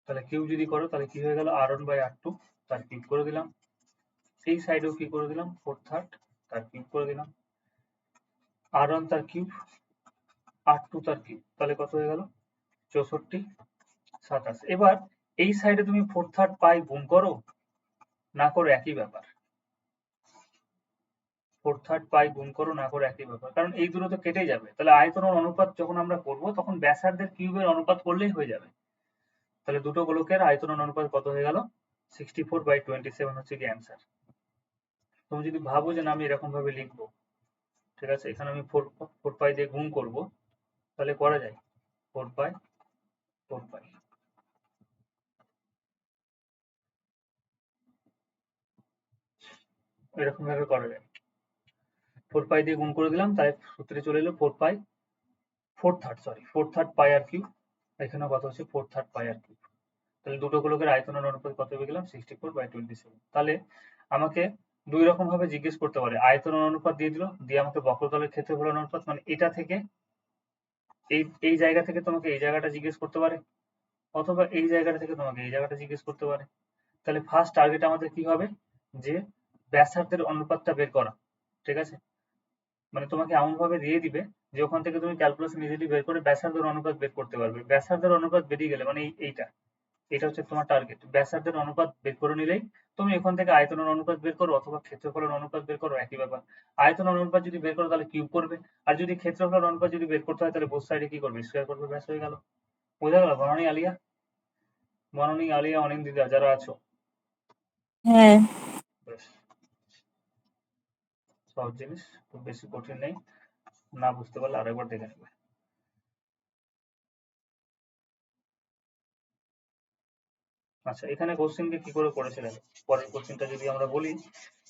তাহলে কিউব যদি করো তাহলে কি হয়ে গেল, r1/r2 তার কিউব করে দিলাম, এই সাইডেও কি করে দিলাম, 4/3 তার কিউব করে দিলাম, r1 তার কিউব, r2 তার কিউব, তাহলে কত হয়ে গেল, 64 27। এবার এই সাইডে তুমি 4/3 পাই গুণ করো না করো একই ব্যাপার, 4/3 পাই গুণ করো না করো একই ব্যাপার, কারণ এই দুটো তো কেটে যাবে। তাহলে আয়তনের অনুপাত যখন আমরা করব তখন ব্যাসার্ধের কিউবের অনুপাত করলেই হয়ে যাবে। তাহলে দুটো গোলকের আয়তনের অনুপাত কত হয়ে গেল, 64/27 হচ্ছে কি অ্যান্সার। তুমি যদি ভাবো যে না আমি এরকম ভাবে লিখবো, ঠিক আছে, এখানে আমি 4 পাই দিয়ে গুণ করব, তাহলে করা যায়, 4 পাই 4 পাই, এরকম ভাবে করা যায়। 4 পাই দিয়ে গুণ করে দিলাম, তাই সূত্রে চলে এলো 4 পাই 4/3 পাই আর কিউব, এখানে কত হচ্ছে 4/3 পাই আর কিউব। তাহলে দুটো গোলকের আয়তনের অনুপাত কত পেয়ে গেলাম, 64/27। তাহলে আমাকে দুই রকম ভাবে জিজ্ঞেস করতে পারে, আয়তনের অনুপাত দিয়ে দিল, দিয়ে আমাকে বক্রতলের ক্ষেত্রফলের অনুপাত, মানে এটা থেকে এই জায়গা থেকে তোমাকে এই জায়গাটা জিজ্ঞেস করতে পারে, অথবা এই জায়গাটা থেকে তোমাকে এই জায়গাটা জিজ্ঞেস করতে পারে। তাহলে ফার্স্ট টার্গেট আমাদের কি হবে, যে ব্যাসার্ধের অনুপাতটা বের করা, ঠিক আছে, মানে তোমাকে এমন ভাবে দিয়ে দিবে যে ওখান থেকে তুমি ক্যালকুলেশন ইজিলি বের করে ব্যাসার্ধের অনুপাত বের করতে পারবে। ব্যাসার্ধের অনুপাত বেরিয়ে গেলে মানে এইটা, এটা হচ্ছে তোমার টার্গেট। ব্যাসার্ধের অনুপাত বের করে নিলেই তুমি এখান থেকে আয়তনের অনুপাত বের করো অথবা ক্ষেত্রফলের অনুপাত বের করো, একই ব্যাপার। আয়তনের অনুপাত যদি বের করো তাহলে কিউব করবে, আর যদি ক্ষেত্রফলের অনুপাত যদি বের করতে হয় তাহলে বোথ সাইডে কি করবে, স্কয়ার করবে, ব্যাস হয়ে গেল। বোঝা গেল বনানী আলিয়া, বনানী আলিয়া অনিন্দিতা যারা আছো, হ্যাঁ। বেশ সহজ জিনিস, খুব বেশি কঠিন নেই, না বুঝতে পারলে আরেকবার দেখে নেবে। আচ্ছা, এখানে কোশ্চেনকে কি করে করেছে দেখো, পরের কোশ্চেনটা যদি আমরা বলি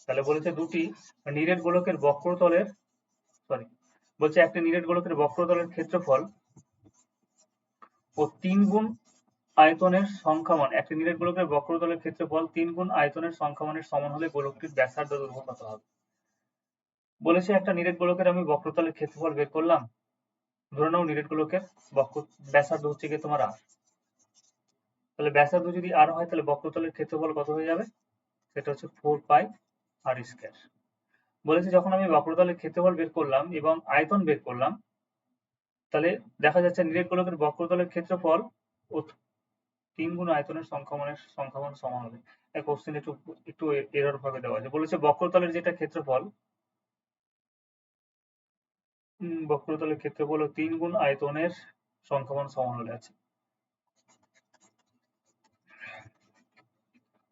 তাহলে বলেছে দুটি নিরেট গোলকের বক্রতলের, সরি, বলছে একটা নিরেট গোলকের বক্রতলের ক্ষেত্রফল ও 3 গুণ আয়তনের সংখ্যামান, একটি নিরেট গোলকের বক্রতলের ক্ষেত্রফল 3 গুণ আয়তনের সংখ্যামানের সমান হলে গোলকটির ব্যাসার্ধ দৈর্ঘ্য কত হবে। বলেছে একটা নিরেট গোলকের আমি বক্রতলের ক্ষেত্রফল বের করলাম, ধরে নাও নিরেট গোলকের ব্যাসার্ধ হচ্ছে গিয়ে তোমার r, তাহলে ব্যাসার্ধ যদি r হয় তাহলে বক্রতলের ক্ষেত্রফল কত হয়ে যাবে, সেটা হচ্ছে 4 পাই আর স্কয়ার। বলেছে যখন আমি বক্রতলের ক্ষেত্রফল বের করলাম এবং আয়তন বের করলাম, তাহলে দেখা যাচ্ছে নিরেট গোলকের বক্রতলের ক্ষেত্রফল ও 3 গুণ আয়তনের সংখ্যামান সমান হবে। এই কোশ্চেন একটু এরর ভাবে দেওয়া আছে। বলেছে বক্রতলের যেটা ক্ষেত্রফল, বক্রতলের ক্ষেত্রফল ও 3 গুণ আয়তনের সংখ্যামান সমান হলে আছে।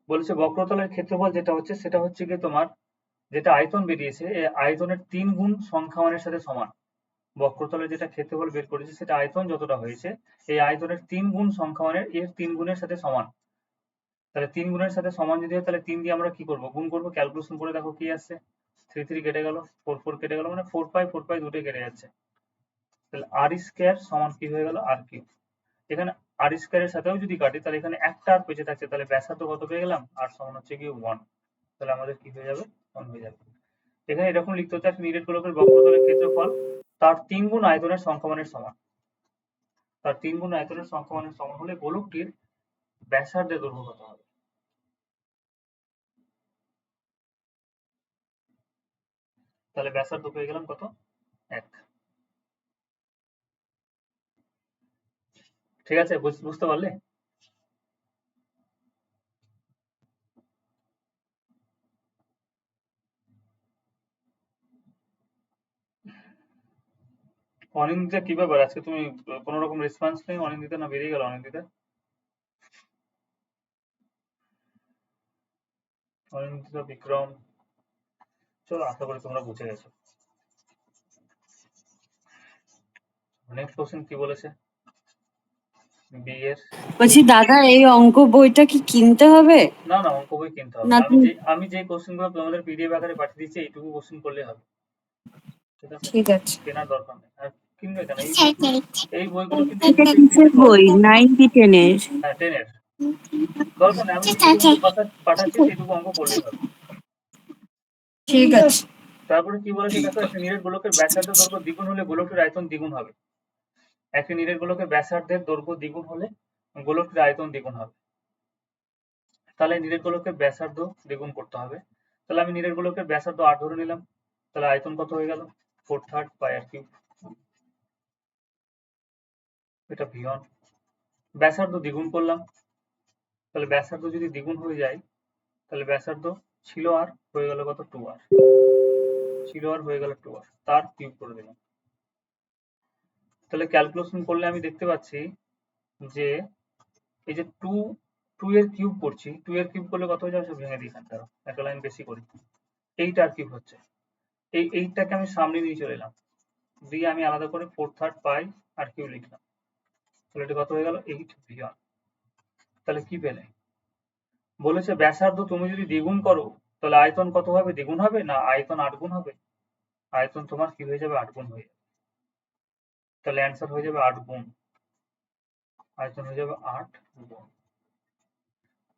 বলেছে বক্রতলের ক্ষেত্রফল যেটা হচ্ছে সেটা হচ্ছে গিয়ে তোমার যেটা আয়তন বেরিয়েছে এই আয়তনের 3 গুণ সংখ্যামানের সাথে সমান। বক্রতলের যেটা ক্ষেত্রফল বের করেছে সেটা আয়তন যতটা হয়েছে এই আয়তনের 3 গুণ সংখ্যামানের এর 3 গুণের সাথে সমান। তাহলে 3 গুণের সাথে সমান যদি হয় তাহলে 3 দিয়ে আমরা কি করব, গুণ করব, ক্যালকুলেশন করে দেখো কি আসছে, 3 3 কেটে গেল, 4 4 কেটে গেল, মানে 4 পাই দুটোই কেটে যাচ্ছে। তাহলে আর স্কয়ার সমান কি হয়ে গেল, আর কিউব। এখানে আর স্কয়ার এর সাথেও যদি কাটি তাহলে এখানে একটা আর বেঁচে থাকছে, তাহলে ব্যাসার্ধ কত পেয়ে গেলাম, আর সমান হচ্ছে কি 1। তাহলে আমাদের কি হয়ে যাবে, 1 হয়ে যাবে। এখানে এরকম লিখতে হচ্ছে একটা নিরেট গোলকের বক্রতলের ক্ষেত্রফল তার 3 গুণ আয়তনের সংখ্যামানের সমান, তার 3 গুণ আয়তনের সংখ্যামানের সমান হলে গোলকটির ব্যাসার্ধের দৈর্ঘ্য কত হবে। তাহলে ব্যাসার্ধ পেয়ে গেলাম কত, 1। ঠিক আছে, বুঝতে পারলে? অনিন্দিতা কি ব্যাপার, আজকে তুমি কোনো রকম রেসপন্স নেই অনিন্দিতা, না বেরিয়ে গেল অনিন্দিতা? অনিন্দিতা, বিক্রম, চলো আশা করি তোমরা বুঝে গেছো। নেক্সট কোশ্চেন কি বলেছে বি এর? বলছি দাদা এই অঙ্ক বইটা কি কিনতে হবে? না না, অঙ্ক বই কিনতে হবে না না। আমি যে কোশ্চেন গুলো তোমাদের পিডিএফ আকারে পাঠিয়ে দিচ্ছি এইটুকু কোশ্চেন করলে হবে, ঠিক আছে? ঠিক আছে। কেনার দরকার নেই। আর কিনবে কেন, এই বইগুলো কিন্তু এটা এমনিতেই কিসের ফ্রিতে পাওয়া বই? যায়। 9 কি 10 এর? হ্যাঁ, 10 এর। দরকার নেই, আমি যেটুকু অঙ্ক পাঠাচ্ছি সেইটুকু অঙ্ক করলেই হবে। ঠিক আছে। তারপরে কি বলেছে দেখো, একটা নিরেট গোলকের ব্যাসার্ধ দৈর্ঘ্য দ্বিগুণ হলে গোলকের আয়তন দ্বিগুণ হবে। একটি নিরেট গোলকের ব্যাসার্ধের দৈর্ঘ্য দ্বিগুণ হলে গোলকের আয়তন দ্বিগুণ হবে। তাহলে নিরেট গোলকের ব্যাসার্ধ দ্বিগুণ করতে হবে। তাহলে আমি নিরেট গোলকের ব্যাসার্ধ 8 ধরে নিলাম। তাহলে আয়তন কত হয়ে গেল? 4/3 পাই আর কিউব। এটা V1। ব্যাসার্ধ দ্বিগুণ করলাম। তাহলে ব্যাসার্ধ যদি দ্বিগুণ হয়ে যায়, তাহলে ব্যাসার্ধ ছিল আর হয়ে গেল কত? 2r। ছিল আর হয়ে গেল 2r, তার কিউব করে দিলাম। তাহলে ক্যালকুলেশন করলে আমি দেখতে পাচ্ছি যে এই যে 2 এর কিউব করছি, 2 এর কিউব করলে কত হয়ে যাবে? সব ভেঙে দিই এখানটা, একটা লাইন বেশি করি। 8 আর কিউব হচ্ছে। এই 8টাকে আমি সামনে নিয়ে চলে এলাম, দিয়ে আমি আলাদা করে 4/3 পাই আর কিউব লিখলাম। তাহলে এটা কত হয়ে গেল? 8V1। তাহলে কি পেলে? বলেছে ব্যাসার্ধ তুমি যদি দ্বিগুণ করো তাহলে আয়তন কত হবে? দ্বিগুণ হবে না আয়তন 8 গুণ হবে? আয়তন তোমার কি হয়ে যাবে? 8 গুণ হয়ে যাবে। তাহলে অ্যান্সার হয়ে যাবে 8 গুণ। আয়তন হয়ে যাবে 8 গুণ।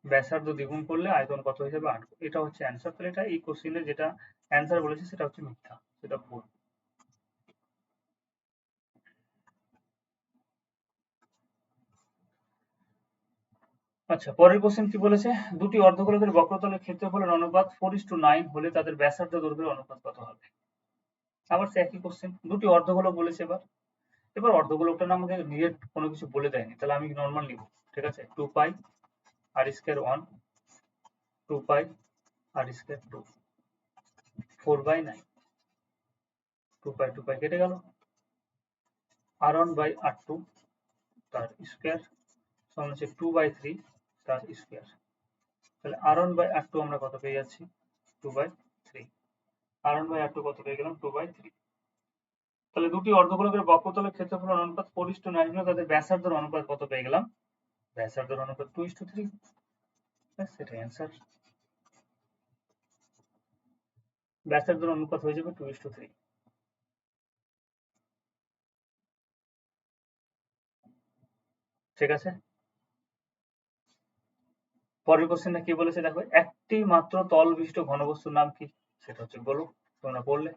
ব্যাসার্ধ দ্বিগুণ করলে আয়তন কত হয়ে যাবে? 8 গুণ। এটা হচ্ছে অ্যান্সার। তাহলে এটা এই কোশ্চেনের যেটা অ্যান্সার বলেছে সেটা হচ্ছে মিথ্যা, সেটা ভুল। আচ্ছা, পরের কোশ্চেন কি বলেছে? দুটি অর্ধগোলকের বক্রতলের ক্ষেত্রফলের অনুপাত 4:9 হলে তাদের ব্যাসার্ধ দৈর্ঘ্যের অনুপাত কত হবে? আবার সে একই কোশ্চেন, দুটি অর্ধগোলক বলেছে। এবার অর্ধগোলকটা না আমাকে নিরেট কোনো কিছু বলে দেয়নি, তাহলে আমি নর্মাল নিব। ঠিক আছে, 2 পাই আর স্কয়ার 1, 2 পাই আর স্কয়ার 2, 4/9, 2 পাই কেটে গেল, r1/r2 তার স্কয়ার সমান হচ্ছে 2/3 তার স্কয়ার। তাহলে r1/r2 আমরা কত পেয়ে যাচ্ছি? 2/3। r1/r2 কত পেয়ে গেলাম? 2/3। তাহলে দুটি অর্ধগোলকের বক্রতলের ক্ষেত্রফলের অনুপাত 4:9 হলে তাদের ব্যাসার্ধের অনুপাত কত পেয়ে গেলাম? ব্যাসার্ধের অনুপাত 2:3। সেটাই অ্যান্সার। ব্যাসার্ধের অনুপাত হয়ে যাবে 2:3। ঠিক আছে, পরের কোশ্চেনটা কি বলেছে দেখো, একটি মাত্র তল বিশিষ্ট ঘনবস্তুর নাম কি? সেটা হচ্ছে গোলক। তোমরা বললে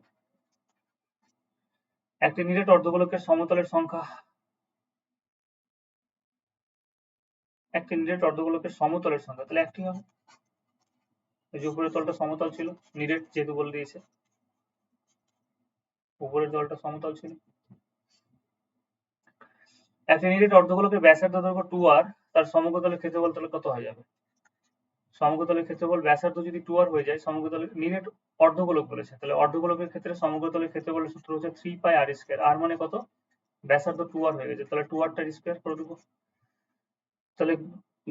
একটি নিরেট অর্ধগোলকের সমতলের সংখ্যা, একটি নিরেট অর্ধগোলকের সমতলের সংখ্যা, তাহলে একটি হবে। এই যে উপরের তলটা সমতল ছিল, নিরেট যেহেতু বলে দিয়েছে, উপরের তলটা সমতল ছিল। একটি নিরেট অর্ধগোলকের ব্যাসার্ধ দৈর্ঘ্য 2r, তার সমগ্রতলের ক্ষেত্রফল তাহলে কত হয়ে যাবে? সমগ্রতলের ক্ষেত্রফল ব্যাসার্ধ যদি 2r হয়ে যায়, সমগ্রতলের নিরেট অর্ধগোলক বলেছে, তাহলে অর্ধগোলকের ক্ষেত্রে সমগ্রতলের ক্ষেত্রফলের সূত্র হচ্ছে 3 পাই r স্কয়ার। আর মানে কত? ব্যাসার্ধ 2r হয়ে গেছে, তাহলে 2r টার স্কয়ার করে দেবো। তাহলে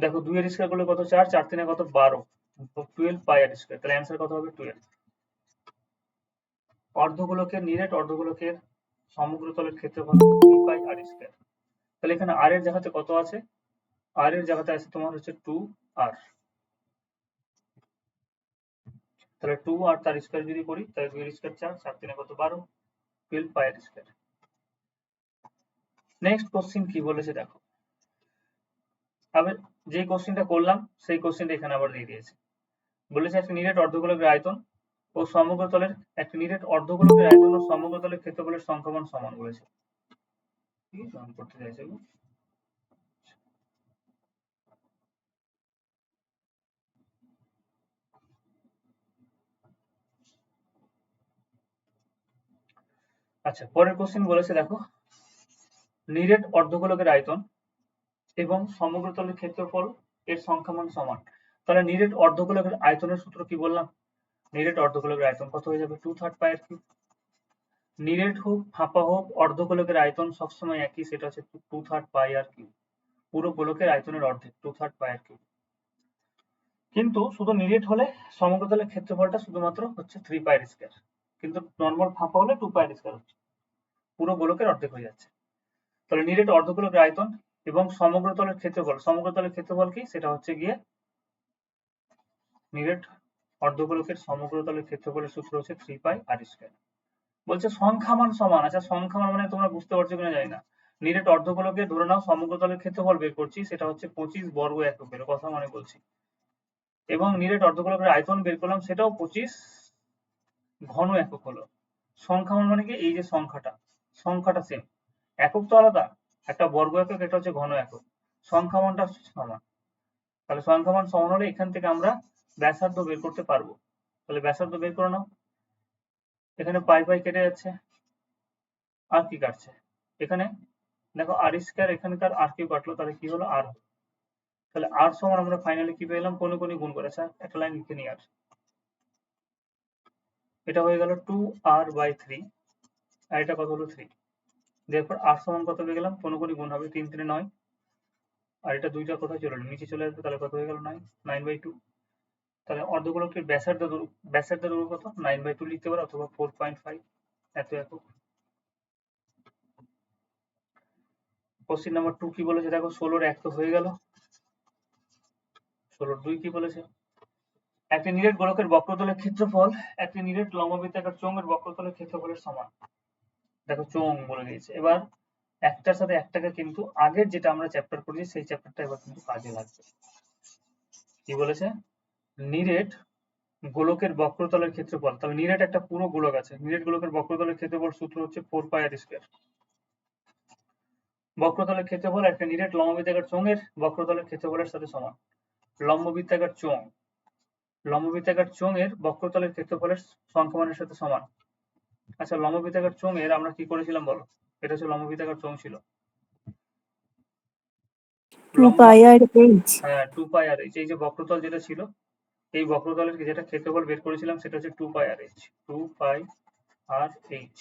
দেখো 2 এর স্কয়ার করলে কত? 4, 4 3 কত? 12, 12 পাই আর স্কয়ার। তাহলে অ্যান্সার কত হবে? 12। অর্ধগোলকের নিরেট অর্ধগোলকের সমগ্রতলের ক্ষেত্রফল 3 পাই আর স্কয়ার। তাহলে এখানে r এর জায়গাতে কত আছে? r এর জায়গাতে আছে তোমার হচ্ছে 2r। তাহলে 2r তার স্কয়ার যদি করি তাহলে 2 এর স্কয়ার 4, 4 3 কত? 12, 12 পাই আর স্কয়ার। নেক্সট কোশ্চেন কি বলেছে দেখো, আবার যে কোশ্চেনটা করলাম সেই কোশ্চেনটা এখানে আবার দিয়ে দিয়েছে। বলেছে একটা নিরেট অর্ধগোলকের আয়তন ও সমগ্রতলের, একটা নিরেট অর্ধগোলকের আয়তন ও সমগ্রতলের ক্ষেত্রফলের সংখ্যামান সমান বলেছে। ঠিক আছে, আমি করতে চাইছি। আচ্ছা, পরের কোশ্চেন বলেছে দেখো, নিরেট অর্ধগোলকের আয়তন এবং সমগ্রতলের ক্ষেত্রফল এর সংখ্যামান সমান। তাহলে নিরেট অর্ধগোলকের আয়তনের সূত্র কি বললাম? নিরেট অর্ধগোলকের আয়তন কত হয়ে যাবে? 2/3 পাই আর কিউব। নিরেট হোক ফাঁপা হোক অর্ধগোলকের আয়তন সবসময় একই, সেটা হচ্ছে 2/3 পাই আর কিউব। পুরো গোলকের আয়তনের অর্ধেক 2/3 পাই আর কিউব। কিন্তু শুধু নিরেট হলে সমগ্রতলের ক্ষেত্রফলটা শুধুমাত্র হচ্ছে 3 পাই আর স্কয়ার, কিন্তু নর্মাল ফাঁপা হলে 2 পাই আর স্কয়ার হচ্ছে, পুরো গোলকের অর্ধেক হয়ে যাচ্ছে। তাহলে নিরেট অর্ধগোলকের আয়তন এবং সমগ্রতলের ক্ষেত্রফল, সমগ্রতলের ক্ষেত্রফল কি? সেটা হচ্ছে গিয়ে নিরেট অর্ধগোলকের সমগ্রতলের ক্ষেত্রফলের সূত্র হচ্ছে 3 পাই আর স্কয়ার। বলছে সংখ্যামান সমান। আচ্ছা সংখ্যামান মানে তোমরা বুঝতে পারছো কিনা জানি না। নিরেট অর্ধগোলকের ধরে নাও সমগ্রতলের ক্ষেত্রফল বের করছি, সেটা হচ্ছে 25 বর্গ এককের কথা মনে বলছি, এবং নিরেট অর্ধগোলকের আয়তন বের করলাম, সেটাও 25 ঘন একক হলো। সংখ্যামান মানে কি? এই যে সংখ্যাটা সেম, একক তো আলাদা, একটা বর্গ একক, এটা হচ্ছে ঘন একক, সংখ্যামানটা সমান। তাহলে সংখ্যামান সমান হলে এখান থেকে আমরা ব্যাসার্ধ বের করতে পারবো। তাহলে ব্যাসার্ধ বের করে নাও। এখানে পাই পাই কেটে যাচ্ছে, আর কি কাটছে? এখানে দেখো আর স্কয়ার, এখানকার আর কিউ কাটলো, তাহলে কি হলো? আর। তাহলে আর সমান আমরা ফাইনালি কি পেলাম? কোন গুণ করে। আচ্ছা একটা লাইন লিখে নিই। আর এটা হয়ে গেল 2r/3, আর এটা কত হলো? 3। এরপর আর সমান কত পেয়ে গেলাম? কোন গুণ হবে, 3 3 9, আর এটা দুইটা কোথায় চলে এলো? নিচে চলে আসবে, তাহলে কত হয়ে গেল? 9/2। তাহলে অর্ধগোলকের ব্যাসার্ধ দৈর্ঘ্য কত? 9/2 লিখতে পারো, অথবা 4.5 এত একক। কোশ্চেন নাম্বার 2 কি বলেছে দেখো, 16 1 তো হয়ে গেল। 16 2 কি বলেছে? একটি নিরেট গোলকের বক্রতলের ক্ষেত্রফল একটি নিরেট লম্ববৃত্তাকার চোঙের বক্রতলের ক্ষেত্রফলের সমান। দেখো চোঙ বলে দিয়েছে। এবার একটার সাথে একটাকে কিন্তু আগের যেটা আমরা চ্যাপ্টার করেছি সেই চ্যাপ্টারটা এবার কিন্তু কাজে লাগবে। কি বলেছে? নিরেট গোলকের বক্রতলের ক্ষেত্রফল। তাহলে নিরেট একটা পুরো গোলক আছে, নিরেট গোলকের বক্রতলের ক্ষেত্রফল সূত্র হচ্ছে 4 পাই আর স্কয়ার। বক্রতলের ক্ষেত্রফল একটা নিরেট লম্ববৃত্তাকার চোঙের বক্রতলের ক্ষেত্রফলের সাথে সমান। লম্ববৃত্তাকার চোঙের বক্রতলের ক্ষেত্রফলের সংখ্যামানের সাথে সমান। আচ্ছা লম্ববৃত্তাকার চোঙের আমরা কি করেছিলাম বলো? এটা হচ্ছে লম্ববৃত্তাকার চোঙ ছিল, 2 পাই আর এইচ। হ্যাঁ 2 পাই আর এইচ। এই যে বক্রতল যেটা ছিল, এই বক্রতলের যেটা ক্ষেত্রফল বের করেছিলাম সেটা হচ্ছে 2 পাই আর এইচ। 2 পাই আর এইচ।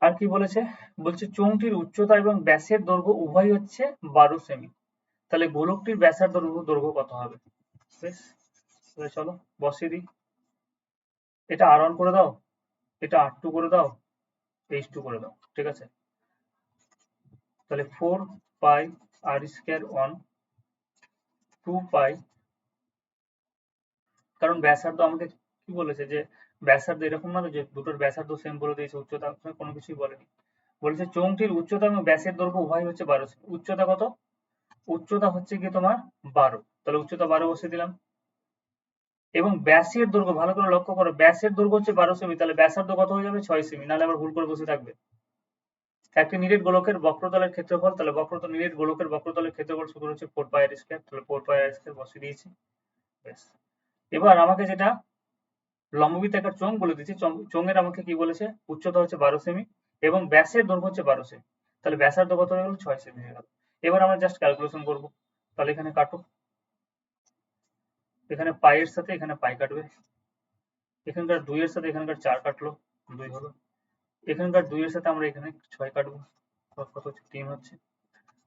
আর কি বলেছে? বলছে চোঙটির উচ্চতা এবং ব্যাসের দৈর্ঘ্য উভয় হচ্ছে 12 সেমি। তাহলে গোলকটির ব্যাসার দৈর্ঘ্য কত হবে? বেশ, তাহলে চলো বসিয়ে দিই। এটা R1 করে দাও, এটা R2 করে দাও, H2 করে দাও, ঠিক আছে? তাহলে 4 পাই আর স্কয়ার অন 2 পাই, কারণ ব্যাসার্ধ আমাকে কি বলেছে যে ব্যাসার্ধ এরকম না যে দুটোর ব্যাসার্ধ সেম বলে দিয়েছে, উচ্চতা কোনো কিছুই বলেনি। বলেছে চোঙটির উচ্চতা এবং ব্যাসের দৈর্ঘ্য উভয় হচ্ছে 12 সেমি। উচ্চতা কত? উচ্চতা হচ্ছে কি তোমার 12, তাহলে উচ্চতা 12 বসিয়ে দিলাম। এবং ব্যাসের দৈর্ঘ্য ভালো করে লক্ষ্য করো, ব্যাসের দৈর্ঘ্য হচ্ছে 12 সেমি, তাহলে ব্যাসার্ধ কত হয়ে যাবে? 6 সেমি, নাহলে আবার ভুল করে বসে থাকবে। একটি নিরেট গোলকের বক্রতলের ক্ষেত্রফল, তাহলে নিরেট গোলকের বক্রতলের ক্ষেত্রফল সূত্র হচ্ছে 4 পাই আর স্কয়ার, তাহলে 4 পাই আর স্কয়ার বসিয়ে দিয়েছি। ব্যাস। এবার আমাকে যেটা লম্ববৃত্তাকার চোঙ বলে দিয়েছে, চোঙের আমাকে কি বলেছে? উচ্চতা হচ্ছে 12 সেমি এবং ব্যাসের দৈর্ঘ্য হচ্ছে 12 সেমি, তাহলে ব্যাসার্ধ কত হয়ে গেল? 6 সেমি হয়ে গেল। এবার আমরা জাস্ট ক্যালকুলেশন করব। তাহলে এখানে কাটো, এখানে পাই এর সাথে এখানে পাই কাটবে, এখানকার 2 এর সাথে এখানকার 4 কাটলো, 2 হলো, এখানকার 2 এর সাথে আমরা এখানে 6 কাটবো, কত হচ্ছে? 3 হচ্ছে।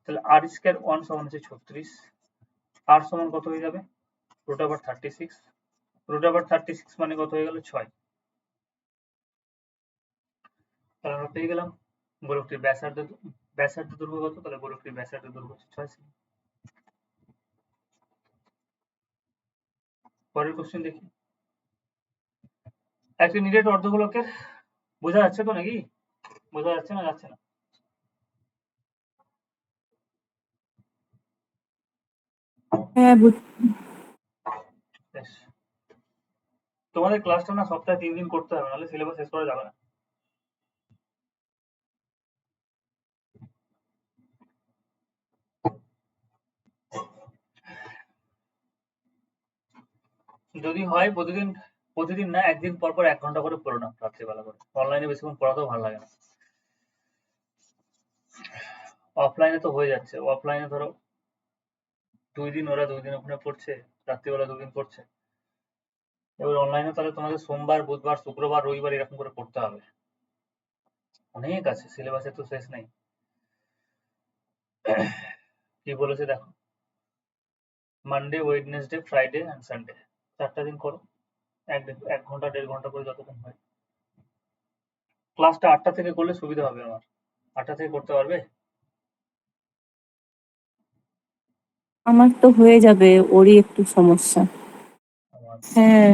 তাহলে আর স্কয়ার 1 সমান হচ্ছে 36। আর সমান কত হয়ে যাবে? Root over 36। রুট ওভার 36 মানে কত হয়ে গেল? 6। তাহলে আমরা পেয়ে গেলাম গোলকটির ব্যাসার্ধ দৈর্ঘ্য কত? তাহলে গোলকটির ব্যাসার্ধ দৈর্ঘ্য হচ্ছে 6 সেমি। পরের কোশ্চেন দেখি। একটি নিরেট অর্ধগোলকের, বোঝা যাচ্ছে তো নাকি? বোঝা যাচ্ছে না যাচ্ছে না? হ্যাঁ বেশ, তোমাদের ক্লাসটা না সপ্তাহে 3 দিন করতে হবে, নাহলে সিলেবাস শেষ করা যাবে না। যদি হয় প্রতিদিন না, একদিন পর পর 1 ঘন্টা করে পড়ো না রাত্রিবেলা করে। অনলাইনে বেশিক্ষণ পড়াতেও ভালো লাগে না। অফলাইনে তো হয়ে যাচ্ছে, অফলাইনে ধরো 2 দিন ওরা 2 দিন ওখানে পড়ছে, রাত্রিবেলা 2 দিন পড়ছে। এবার অনলাইনে তাহলে তোমাদের সোমবার, বুধবার, শুক্রবার, রবিবার এরকম করে পড়তে হবে। অনেক আছে, সিলেবাসে তো শেষ নেই। কি বলেছে দেখো, Monday, Wednesday, Friday and Sunday, 4টা দিন করো, 1 ঘন্টা 1.5 ঘন্টা করে যতক্ষণ হয়। ক্লাসটা 8টা থেকে করলে সুবিধা হবে আমার। 8টা থেকে করতে পারবে? আমার তো হয়ে যাবে, ওরই একটু সমস্যা। আমার হ্যাঁ,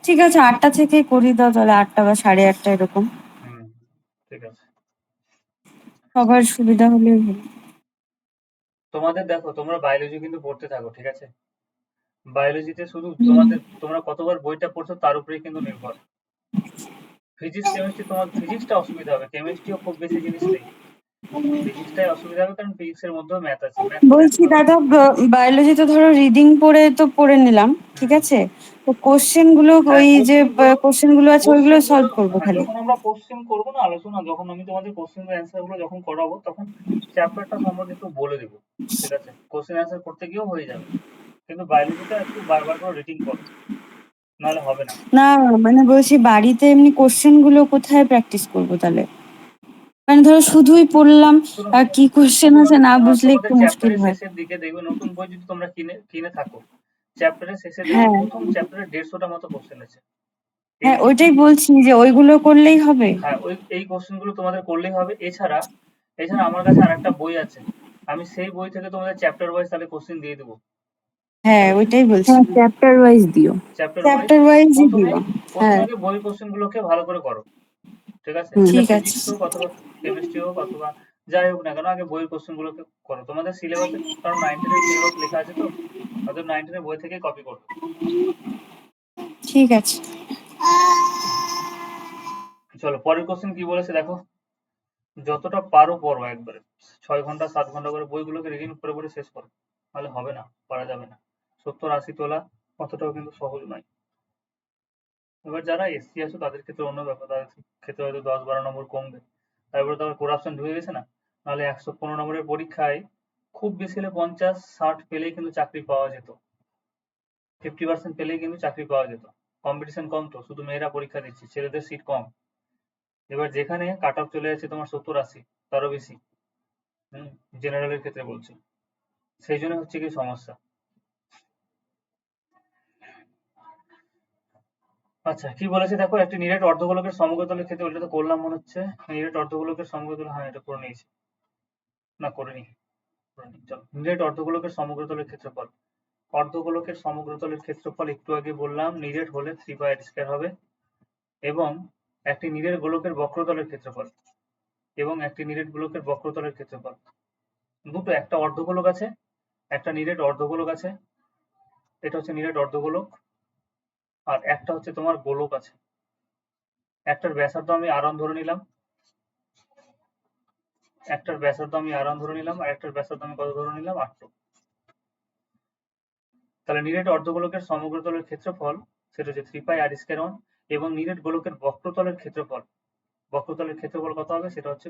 ঠিক আছে, 8টা থেকে করি দাও তাহলে, 8টা বা 8:30 এরকম। হুম, ঠিক আছে। সবার সুবিধা হলে হলো। তোমাদের দেখো, তোমরা বায়োলজি কিন্তু পড়তে থাকো, ঠিক আছে? বায়োলজিতে শুধু হুম। তোমরা কতবার বইটা পড়ছো তার উপরেই কিন্তু নির্ভর। ফিজিক্স, কেমিস্ট্রি, তোমার ফিজিক্সটা অসুবিধা হবে, কেমিস্ট্রিও খুব বেশি জিনিস নেই। ফিজিক্সটাই অসুবিধা হবে, কারণ ফিজিক্সের মধ্যেও ম্যাথ আছে, ম্যাথ তো বলছি দেখতে হবে। দাদা, বায়োলজিতে ধরো রিডিং পড়ে তো পড়ে নিলাম, ঠিক হুম। আছে, তো কোশ্চেন গুলো, হ্যাঁ, ওই যে কোশ্চেন গুলো, কোশ্চেন গুলো আছে ওইগুলো সলভ করবো হ্যাঁ, খালি। যখন আমরা কোশ্চেন করবো না আলোচনা, যখন আমি তোমাদের কোশ্চেন অ্যান্সার গুলো যখন করাবো, তখন চ্যাপ্টারটা সম্বন্ধে একটু বলে দেবো, ঠিক আছে? কোশ্চেন অ্যান্সার করতে গিয়েও হয়ে যাবে, কিন্তু বায়োলজিটা একটু বারবার করে রিডিং করো, নাহলে হবে না। না, মানে বলছি বাড়িতে এমনি কোশ্চেন গুলো কোথায় প্র্যাকটিস করবো তাহলে? মানে ধরো শুধুই পড়লাম, শোনো, আর কি কোশ্চেন আছে না বুঝলে তোমাদের একটু মুশকিল চ্যাপ্টারের হয়। শেষের দিকে দেখবে, নতুন বই যদি তোমরা কিনে কিনে থাকো, চ্যাপ্টারের শেষে দেখবে হ্যাঁ, প্রথম চ্যাপ্টারে 150টা মতো কোশ্চেন আছে। হ্যাঁ, এমসিকিউ। ওইটাই বলছি যে ওইগুলো করলেই হবে। হ্যাঁ, এই কোশ্চেন গুলো তোমাদের করলেই হবে। এছাড়া এছাড়া আমার কাছে আরেকটা বই আছে, আমি সেই বই থেকে তোমাদের চ্যাপ্টার ওয়াইজ তাহলে কোশ্চেন দিয়ে দেবো, হ্যাঁ, ঠিক আছে? ওইটাই বলছি, হ্যাঁ চ্যাপ্টার ওয়াইজ দিও। চ্যাপ্টার ওয়াইজ চ্যাপ্টার ওয়াইজই প্রথমে দিও। প্রথমে হ্যাঁ, গিয়ে বই কোশ্চেন গুলোকে ভালো করে করো, ঠিক আছে? হুম, সেটা ঠিক আছে। ফিজিক্স হোক অথবা কেমিস্ট্রি হোক অথবা যাই হোক না কেন, আগে বইয়ের কোশ্চেন গুলোকে করো। তোমাদের সিলেবাসে, কারণ 9-10 এর সিলেবাস লেখা আছে, তো অতএব 9-10 এর বই থেকেই কপি করবে। ঠিক আছে। চলো, পরের কোশ্চেন কি বলেছে দেখো, যতটা পারো পড়ো একবারে, 6 ঘন্টা 7 ঘন্টা করে বইগুলোকে রিডিং করে করে শেষ করো, নাহলে হবে না, পারা যাবে না। 70-80 তোলা অতটাও কিন্তু সহজ নয়। এবার যারা এসসি আছে তাদের ক্ষেত্রে অন্য ব্যাপার, তাদের ক্ষেত্রে হয়তো 10-12 নম্বর কমবে। তারপরে তো আবার করাপশন ঢুকে গেছে না, নাহলে 115 নম্বরের পরীক্ষায় খুব বেশি হলে 50-60 পেলেই কিন্তু চাকরি পাওয়া যেত, 50% পেলেই কিন্তু চাকরি পাওয়া যেত। কম্পিটিশন কম, তো শুধু মেয়েরা পরীক্ষা দিচ্ছে, ছেলেদের সিট কম। এবার যেখানে কাট অফ চলে যাচ্ছে তোমার 70-80, তারও বেশি, হুম, জেনারেলের ক্ষেত্রে বলছি, সেই জন্য হচ্ছে কি সমস্যা। আচ্ছা, কি বলেছে দেখো, একটি নিরেট অর্ধগোলকের সমগ্রতলের ক্ষেত্রে, ওটা তো করলাম মনে হচ্ছে। নিরেট অর্ধগোলকের সমগ্রতল, হ্যাঁ এটা করে নিয়েছি, না করিনি, চলো। নিরেট অর্ধগোলকের সমগ্রতলের ক্ষেত্রফল, অর্ধগোলকের সমগ্রতলের ক্ষেত্রফল একটু আগে বললাম, নিরেট হলে 3πr² হবে, এবং একটি নিরেট গোলকের বক্রতলের ক্ষেত্রফল, এবং একটি নিরেট গোলকের বক্রতলের ক্ষেত্রফল, দুটো, একটা অর্ধগোলক আছে, একটা নিরেট অর্ধগোলক আছে, এটা হচ্ছে নিরেট অর্ধগোলক, আর একটা হচ্ছে তোমার গোলক আছে। একটার ব্যাসার্ধ আমি r1 ধরে নিলাম, একটার ব্যাসার্ধ আমি r1 ধরে নিলাম, আর একটার ব্যাসার্ধ আমি কত ধরে নিলাম, r2। তাহলে নিরেট অর্ধগোলকের সমগ্রতলের ক্ষেত্রফল সেটা হচ্ছে 3πr², এবং নিরেট গোলকের বক্রতলের ক্ষেত্রফল, বক্রতলের ক্ষেত্রফল কত হবে, সেটা হচ্ছে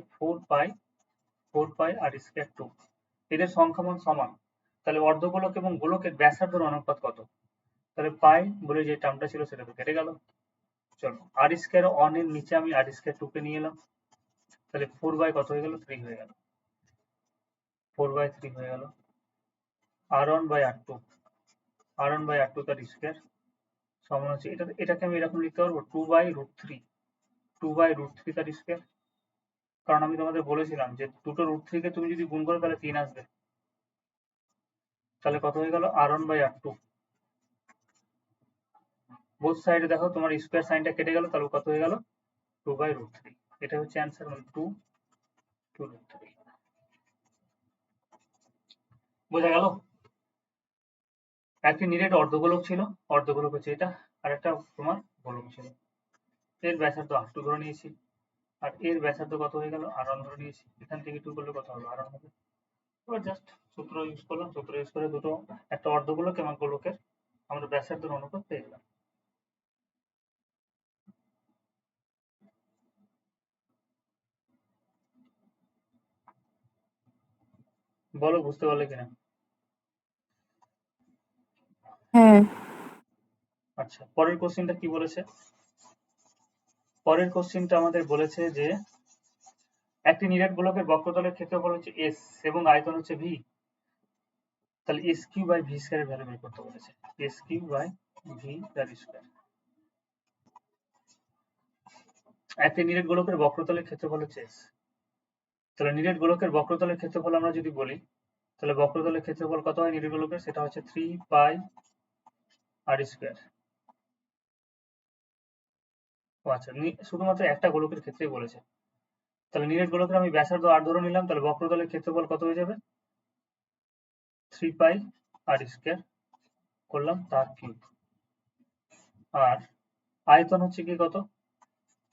4πr², এদের সংখ্যামান সমান। তাহলে অর্ধগোলক এবং গোলকের ব্যাসার্ধের অনুপাত কত? তাহলে পাই বলে যে টার্মটা ছিল সেটা তো কেটে গেল। চলো, r², এর নিচে আমি r², কে নিয়ে এলাম, তাহলে 4 কত হয়ে গেল, 3 হয়ে গেল, 4/3 হয়ে গেল। r1/r2, r1/r2 তার স্কয়ার সমান হচ্ছে, এটাকে আমি এরকম লিখতে পারবো, 2/√3, 2/√3 তার স্কয়ার। কারণ আমি তোমাদের বলেছিলাম যে দুটো √3 কে তুমি যদি গুণ করো তাহলে 3 আসবে। তাহলে কত হয়ে গেল, r1/r2, বোথ সাইডে দেখো তোমার স্কয়ার সাইনটা কেটে গেল, তাহলে কত হয়ে গেল, 2/√3। এটা হচ্ছে অ্যান্সার, মানে 2/√3। বোঝা গেল? একটি নিরেট অর্ধগোলক ছিল, অর্ধগোলক হচ্ছে এটা, আর একটা তোমার গোলক ছিল, এর ব্যাসার্ধ r2 ধরে নিয়েছি, আর এর ব্যাসার্ধ কত হয়ে গেল, r1 ধরে নিয়েছি। এখান থেকে 2 করলে কত হবে, r1 হবে। এবার জাস্ট সূত্র ইউজ করলাম, সূত্র ইউজ করে দুটো, একটা অর্ধগোলক এবং গোলকের, আমরা ব্যাসার্ধের অনুপাত পেয়ে গেলাম। বলো বুঝতে পারলে কিনা? হ্যাঁ। আচ্ছা, পরের কোশ্চেনটা কি বলেছে? পরের কোশ্চেনটা আমাদের বলেছে যে একটি নিরেট গোলকের বক্রতলের ক্ষেত্রফল হচ্ছে s এবং আয়তন হচ্ছে v। তাহলে s কিউ বাই ভি স্কয়ারের ভ্যালু বের করতে বলেছে। s কিউ বাই ভি তার স্কয়ার। একটি নিরেট গোলকের বক্রতলের ক্ষেত্রফল হচ্ছে s। তাহলে নিরেট গোলকের বক্রতলের ক্ষেত্রফল আমরা যদি বলি, তাহলে বক্রতলের ক্ষেত্রফল কত হয় নিরেট গোলকের? সেটা হচ্ছে 3 পাই আর স্কয়ার। ও আচ্ছা, শুধুমাত্র একটা গোলকের ক্ষেত্রেই বলেছে। তাহলে নিরেট গোলকের আমি ব্যাসার্ধ r ধরে নিলাম, তাহলে বক্রতলের ক্ষেত্রফল কত হয়ে যাবে? 3 পাই আর স্কয়ার করলাম তার কিউব। আর আয়তন হচ্ছে কি কত?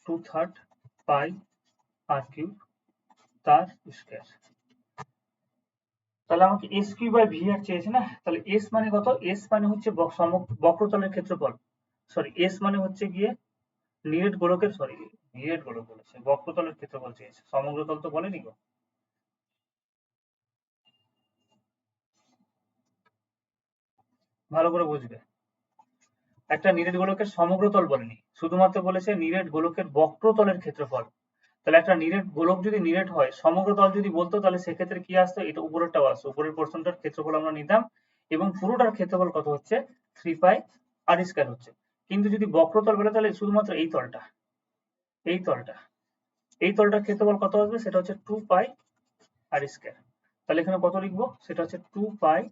2/3 পাই আর কিউব তার স্কয়ার। তাহলে আমাকে এস কিউ বাই ভি আর চেয়েছে না? তাহলে এস মানে কত? এস মানে হচ্ছে বক্রতলের ক্ষেত্রফল। সরি, এস মানে হচ্ছে গিয়ে নিরেট গোলকের, সরি নিরেট গোলক বলেছে, বক্রতলের ক্ষেত্রফল চেয়েছে, সমগ্রতল তো বলেনি গো। ভালো করে বুঝবে, একটা নিরেট গোলকের সমগ্রতল বলেনি, শুধুমাত্র বলেছে নিরেট গোলকের বক্রতলের ক্ষেত্রফল। তাহলে একটা নিরেট গোলক যদি নিরেট হয়, সমগ্রতল যদি বলতো, তাহলে সেক্ষেত্রে কি আসতো? এটা উপরেরটাও আসতো, উপরের পোর্শনটার ক্ষেত্রফল আমরা নিতাম এবং পুরোটার ক্ষেত্রফল কত হচ্ছে? 3 পাই আর স্কয়ার হচ্ছে। কিন্তু যদি বক্রতল বলে, তাহলে শুধুমাত্র এই তলটা, এই তলটা, এই তলটার ক্ষেত্রফল কত আসবে? সেটা হচ্ছে 2 পাই আর স্কয়ার। তাহলে এখানে কত লিখবো? সেটা হচ্ছে 2 পাই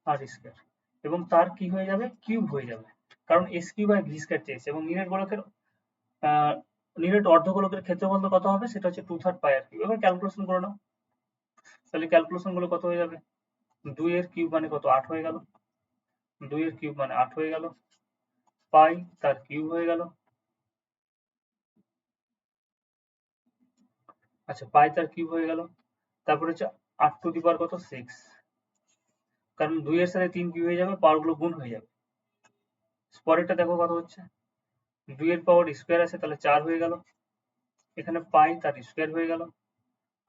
আর স্কয়ার এবং তার কি হয়ে যাবে? কিউব হয়ে যাবে, কারণ S Q by V square চেয়েছে। এবং নিরেট গোলকের নিরেট অর্ধগোলকের ক্ষেত্রফল তো কত হবে? সেটা হচ্ছে 2/3 পাই আর কিউব। এবার ক্যালকুলেশন করে নাও। তাহলে ক্যালকুলেশন গুলো কত হয়ে যাবে? 2 এর কিউব মানে কত? 8 হয়ে গেল। 2 এর কিউব মানে 8 হয়ে গেল। পাই তার কিউব হয়ে গেল। আচ্ছা, পাই তার কিউব হয়ে গেল। তারপরে হচ্ছে 8 টু দি পাওয়ার কত? 6। কারণ 2 এর সাথে 3 কি হয়ে যাবে? পাওয়ার গুলো গুণ হয়ে যাবে। পরেরটা দেখো কত হচ্ছে? 2 এর পাওয়ার স্কয়ার আছে, তাহলে 4 হয়ে গেল। এখানে পাই তার স্কয়ার হয়ে গেল।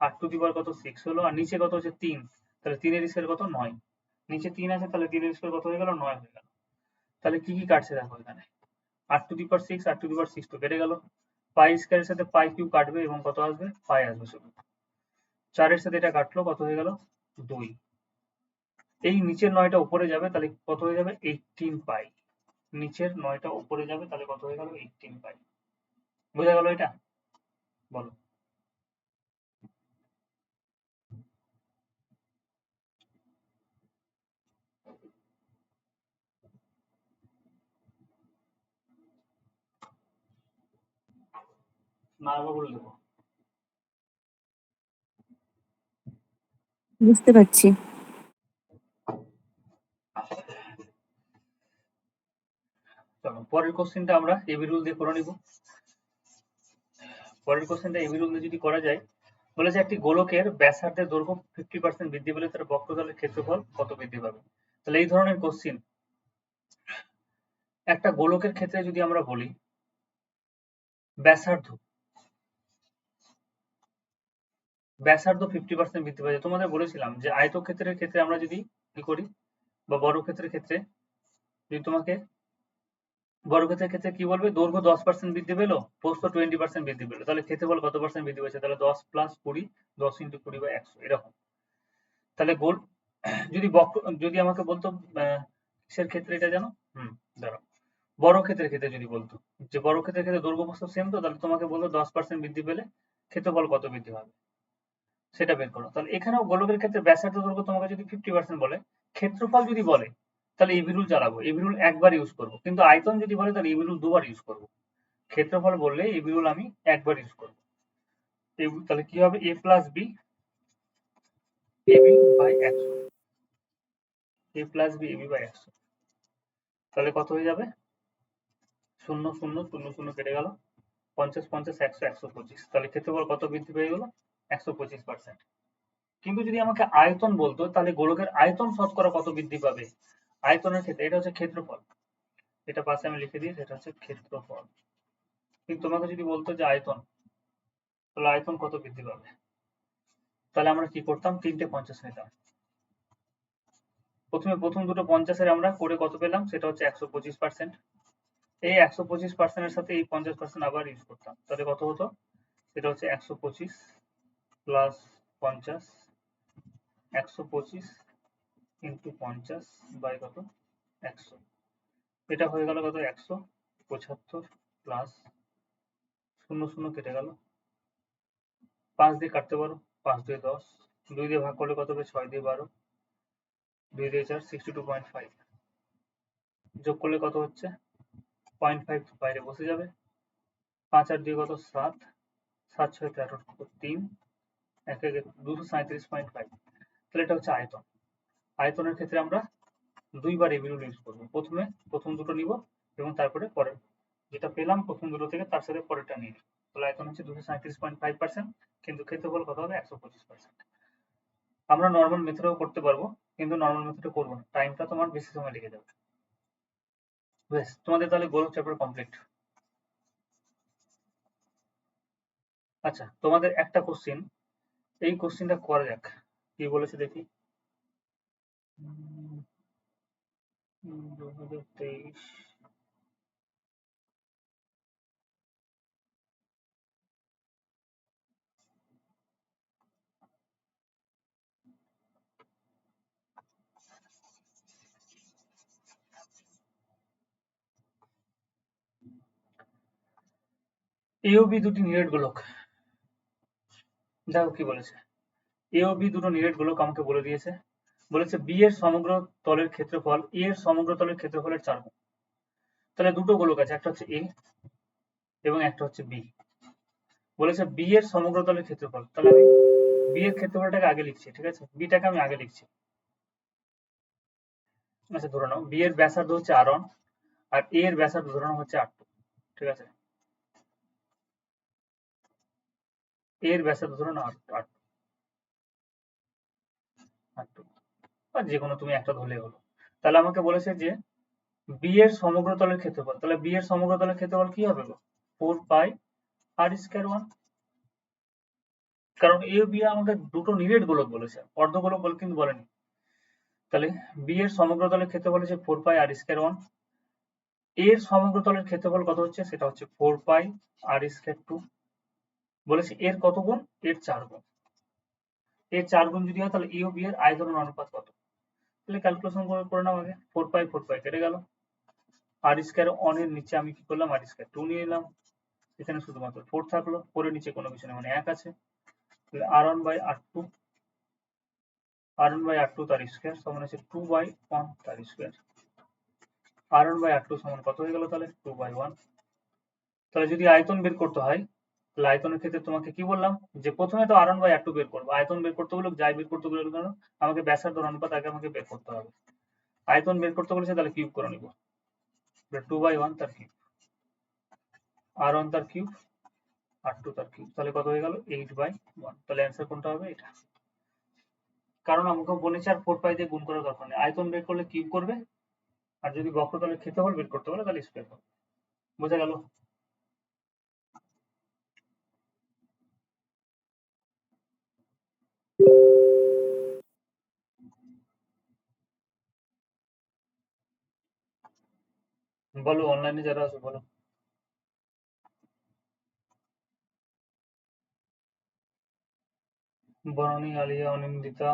8 টু দি পাওয়ার কত? 6 হলো। আর নিচে কত হচ্ছে? 3। তাহলে 3 এর স্কয়ার কত? 9। নিচে 3 আছে, তাহলে 3 এর স্কয়ার কত হয়ে গেল? 9 হয়ে গেল। তাহলে কি কি কাটছে দেখো এখানে? 8 to the power 6, 8 to the পাওয়ার 6 তো কেটে গেল। পাই স্কয়ারের সাথে পাই কিউব কাটবে এবং কত আসবে? পাই আসবে শুধু। 4 এর সাথে এটা কাটলো, কত হয়ে গেল? 2। এই নিচের 9টা উপরে যাবে, তাহলে কত হয়ে যাবে? 18 পাই। নিচের 9টা উপরে যাবে, তাহলে কত হয়ে গেল? 18 পাই। বোঝা গেল এটা? বলো। না আবার বলে দেবো। বুঝতে পারছি। চলো পরের কোশ্চেনটা আমরা এবি রুল দিয়ে করে নিব। পরের কোশ্চেনটা এবি রুল দিয়ে যদি করা যায়, বলেছে একটি গোলকের ব্যাসার্ধের দৈর্ঘ্য 50% বৃদ্ধি পেলে তার বক্রতলের ক্ষেত্রফল কত বৃদ্ধি পাবে? তাহলে এই ধরনের কোশ্চেন একটা গোলকের ক্ষেত্রে যদি আমরা বলি ব্যাসার্ধ, ব্যাসার্ধ 50% বৃদ্ধি পাবে। তোমাদের বলেছিলাম যে আয়তক্ষেত্রের ক্ষেত্রে আমরা যদি কি করি, বা বর্গক্ষেত্রের ক্ষেত্রে যদি তোমাকে, বর্গক্ষেত্রের ক্ষেত্রে কি বলবে? দৈর্ঘ্য 10% বৃদ্ধি পেলো, প্রস্থ 20% বৃদ্ধি পেলো, তাহলে ক্ষেত্রফল কত পার্সেন্ট বৃদ্ধি পেয়েছে? তাহলে 10 প্লাস 20, 10 ইন্টু 20 বাই 100 এরকম। তাহলে গোল যদি যদি আমাকে বলতো কিসের ক্ষেত্রে এটা জানো? ধরো বর্গক্ষেত্রের ক্ষেত্রে যদি বলতো যে বর্গক্ষেত্রের ক্ষেত্রে দৈর্ঘ্য প্রস্থ সেম, তো তাহলে তোমাকে বলতো 10% বৃদ্ধি পেলে ক্ষেত্রফল কত বৃদ্ধি হবে সেটা বের করো। তাহলে এখানেও গোলকের ক্ষেত্রে ব্যাসার্ধ দৈর্ঘ্য তোমাকে যদি 50% বলে, ক্ষেত্রফল যদি বলে, তাহলে এবি রুল চালাবো, এবি রুল একবার ইউজ করবো। কিন্তু আয়তন যদি বলে, তাহলে এবি রুল দুবার ইউজ করবো। ক্ষেত্রফল বললে এবি রুল আমি একবার ইউজ করবো। তাহলে কি হবে? a plus b ab by 100, a plus b ab by 100। তাহলে কত হয়ে যাবে? 0 0 0 0 কেটে গেল, 50 50 100 125। তাহলে ক্ষেত্রফল কত বৃদ্ধি পেয়ে গেল? 125%। কিন্তু যদি আমাকে আয়তন বলতো, তাহলে গোলকের আয়তন শতকরা কত বৃদ্ধি পাবে? আয়তনের ক্ষেত্রে এটা হচ্ছে ক্ষেত্রফল, এটা পাশে আমি লিখে দিই, এটা হচ্ছে ক্ষেত্রফল। কিন্তু তোমাকে যদি বলতো যে আয়তন, তাহলে আয়তন কত বৃদ্ধি পাবে? তাহলে আমরা কি করতাম, 3টে 50 নিতাম। প্রথমে প্রথম দুটো 50-এর আমরা করে কত পেলাম, সেটা হচ্ছে 125%। এই 125% এর সাথে এই 50% আবার ইউজ করতাম, তাহলে কত হতো, সেটা হচ্ছে 125 প্লাস 50, 125 ইন্টু 50 বাই কত, 100। এটা হয়ে গেল কত, 175 প্লাস 0 কেটে গেল, 5 দিয়ে কাটতে পারো, 5 দিয়ে 10, 2 দিয়ে ভাগ করলে কত হবে, 6 দিয়ে 12, 2 দিয়ে 4, 62.5। যোগ করলে কত হচ্ছে, 0.5 বাইরে বসে যাবে, 5 আর 2 কত, 7, 7 6 13, 3, 1 237.5। তাহলে এটা হচ্ছে আয়তন। আয়তনের ক্ষেত্রে আমরা দুইবার এই রুল ইউজ করবো, প্রথমে প্রথম দুটো নিব এবং তারপরে পরের যেটা পেলাম প্রথম দুটো থেকে তার সাথে পরেরটা নিয়ে নিব। তাহলে আয়তন হচ্ছে 237.5%, কিন্তু ক্ষেত্রফল কত হবে, 125%। আমরা নর্মাল মেথডেও করতে পারবো, কিন্তু নর্মাল মেথডে করবো না, টাইমটা তোমার বেশি সময় লেগে যাবে। বেশ, তোমাদের তাহলে গোল চ্যাপ্টার কমপ্লিট। আচ্ছা, তোমাদের একটা কোশ্চেন, এই কোশ্চেনটা করা যাক, কি বলেছে দেখি। 2023 এ ও বি দুটি নিরেট গোলক। দেখো কি বলেছে, এ ও বি দুটো নিরেট গোলক আমাকে বলে দিয়েছে, বলেছে বি এর সমগ্র তলের ক্ষেত্রফল এ এর সমগ্র তলের ক্ষেত্রফলের 4 গুণ। তাহলে দুটো গোলক আছে, একটা হচ্ছে এ এবং একটা হচ্ছে বি। বলেছে বি এর সমগ্র তলের ক্ষেত্রফল, তাহলে আমি বি এর ক্ষেত্রফলটাকে আগে লিখছি, ঠিক আছে, বিটাকে আমি আগে লিখছি। আচ্ছা, ধরে নাও বি এর ব্যাসার্ধ হচ্ছে r1 আর এ এর ব্যাসার্ধ ধরে নাও হচ্ছে r2, ঠিক আছে, এ এর ব্যাসার্ধ ধরে নাও r2 বা যে কোনো তুমি একটা ধরলেই হলো। তাহলে আমাকে বলেছে যে বি এর সমগ্র তলের ক্ষেত্রফল, তাহলে বি এর সমগ্র তলের ক্ষেত্রফল কি হবে গো, 4 পাই r স্কয়ার 1, কারণ এ ও বি আমাকে দুটো নিরেট গোলক বলেছে, অর্ধ গোলক বলে কিন্তু বলেনি। তাহলে বি এর সমগ্র তলের ক্ষেত্রফল হচ্ছে 4 পাই r স্কয়ার 1, এর সমগ্র তলের ক্ষেত্রফল কত হচ্ছে, সেটা হচ্ছে 4 পাই r স্কয়ার 2। বলেছে এর কত গুণ, এর 4 গুণ। এর 4 গুণ যদি হয় তাহলে এ ও বি এর আয়তনের অনুপাত কত, তাহলে ক্যালকুলেশন করে নাও আগে। 4 পাই কেটে গেল, r স্কয়ার 1 এর নিচে আমি কি করলাম, r স্কয়ার 2 নিয়ে নিলাম, এখানে শুধুমাত্র 4 থাকলো, 4 এর নিচে কোনো কিছু নেই মানে 1 আছে, তাহলে r1 বাই r2 তার স্কয়ার সমান হচ্ছে 2 বাই 1 তার স্কয়ার। r1 বাই r2 সমান কত হয়ে গেল, তাহলে 2 বাই 1। তাহলে যদি আয়তন বের করতে হয়, তাহলে আয়তনের ক্ষেত্রে তোমাকে কি বললাম, যে প্রথমে তো r1 বাই r2 বের করবো, আয়তন বের করতে হলে যাই বের করতে গেলে আমাকে ব্যাসার্ধ অনুপাত আগে আমাকে বের করতে হবে। আয়তন বের করতে বলেছে, তাহলে কিউব করে নিব, 2 বাই 1 তার কিউব, r1 তার কিউব, r2 তার কিউব, তাহলে কত হয়ে গেল, 8 বাই 1। তাহলে অ্যান্সার কোনটা হবে, এটা। কারণ আমাকে বলেছে আর 4 পাই দিয়ে গুণ করার দরকার নেই, আয়তন বের করলে কিউব করবে, আর যদি বক্রতলের ক্ষেত্রফল বের করতে বলে তাহলে স্কয়ার করবে। বোঝা গেল? বলো, অনলাইনে যারা আছে বলো। বরণী, আলিয়া, অনিন্দিতা,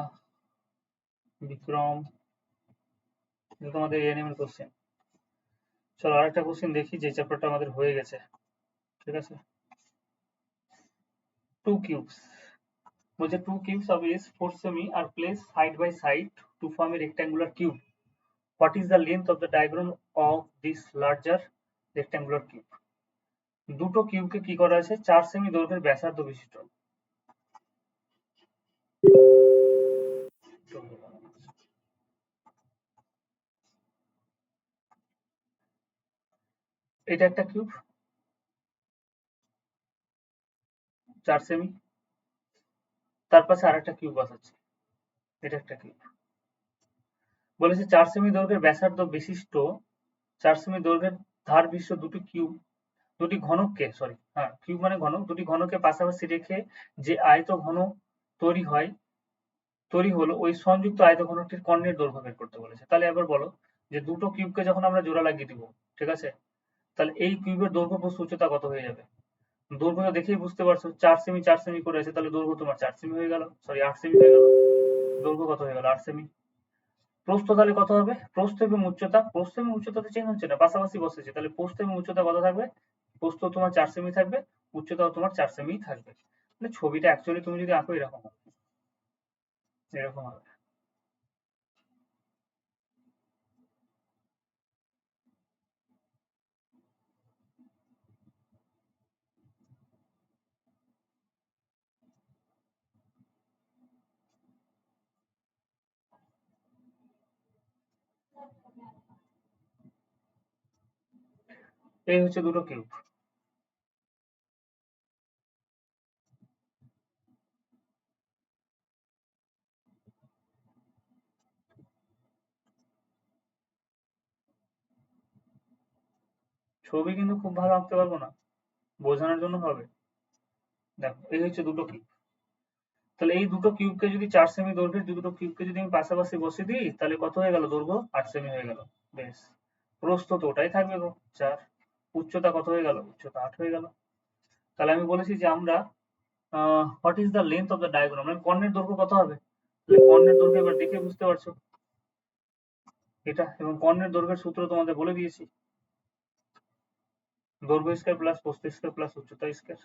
বিক্রম, এটা তোমাদের এএনএম এর কোশ্চেন। চলো আরেকটা কোশ্চেন দেখি, যে চ্যাপ্টারটা আমাদের হয়ে গেছে, ঠিক আছে। 2 cubes, বলছে 2 cubes of a 4 semi are placed side by side to form a rectangular cube. What is the length of the diagram of this larger rectangular cube? দুটো কিউবকে কি করা আছে, 4 সেমি দৈর্ঘ্যের ব্যাসার্ধ বিশিষ্ট। এটা একটা কিউব 4 সেমি, তার পাশে আরেকটা কিউব বসাচ্ছে, এটা একটা কিউব। বলেছে 4 সেমি দৈর্ঘ্যের ব্যাসার্ধ বিশিষ্ট, 4 সেমি দৈর্ঘ্যের ধার বিশিষ্ট দুটি ঘনককে, কিউব মানে ঘনক, দুটি ঘনককে পাশাপাশি রেখে যে আয়ত ঘন তৈরি হলো ওই সংযুক্ত আয়তঘনকটির কর্ণের দৈর্ঘ্য বের করতে বলেছে। তাহলে এবার বলো যে দুটো কিউবকে যখন আমরা জোড়া লাগিয়ে দিব, ঠিক আছে, তাহলে এই কিউবের দৈর্ঘ্য প্রস্থ উচ্চতা কত হয়ে যাবে? দৈর্ঘ্য তো দেখেই বুঝতে পারছো 4 সেমি 4 সেমি করে আছে, তাহলে দৈর্ঘ্য তোমার 4 সেমি হয়ে গেল, সরি 8 সেমি হয়ে গেল। দৈর্ঘ্য কত হয়ে গেল? 8 সেমি। প্রস্থ তাহলে কত হবে? প্রস্থ এবং উচ্চতা তো চেঞ্জ হচ্ছে না, পাশাপাশি বসেছে, তাহলে প্রস্থ এবং উচ্চতা কত থাকবে? প্রস্থ তোমার 4 সেমি থাকবে, উচ্চতাও তোমার 4 সেমি থাকবে। মানে ছবিটা অ্যাকচুয়ালি তুমি যদি আঁকো এরকম হবে, এরকম হবে। এই হচ্ছে দুটো কিউব। ছবি কিন্তু খুব ভালো আঁকতে পারবো না, বোঝানোর জন্য হবে। দেখো এই হচ্ছে দুটো কিউব। তাহলে এই দুটো কিউবকে যদি 4 সেমি দৈর্ঘ্যের দুটো কিউবকে যদি আমি পাশাপাশি বসিয়ে দিই, তাহলে কত হয়ে গেল? দৈর্ঘ্য 8 সেমি হয়ে গেল। বেশ। প্রস্থ তো ওটাই থাকবে গো 4। উচ্চতা কত হয়ে গেল? উচ্চতা 8 হয়ে গেল। তাহলে আমি বলেছি যে আমরা what is the length of the diagram, মানে কর্ণের দৈর্ঘ্য কত হবে? তাহলে কর্ণের দৈর্ঘ্য এবার দেখে বুঝতে পারছো এটা, এবং কর্ণের দৈর্ঘ্যের সূত্র তোমাদের বলে দিয়েছি, দৈর্ঘ্য স্কয়ার প্লাস প্রস্থ স্কয়ার প্লাস উচ্চতা স্কয়ার।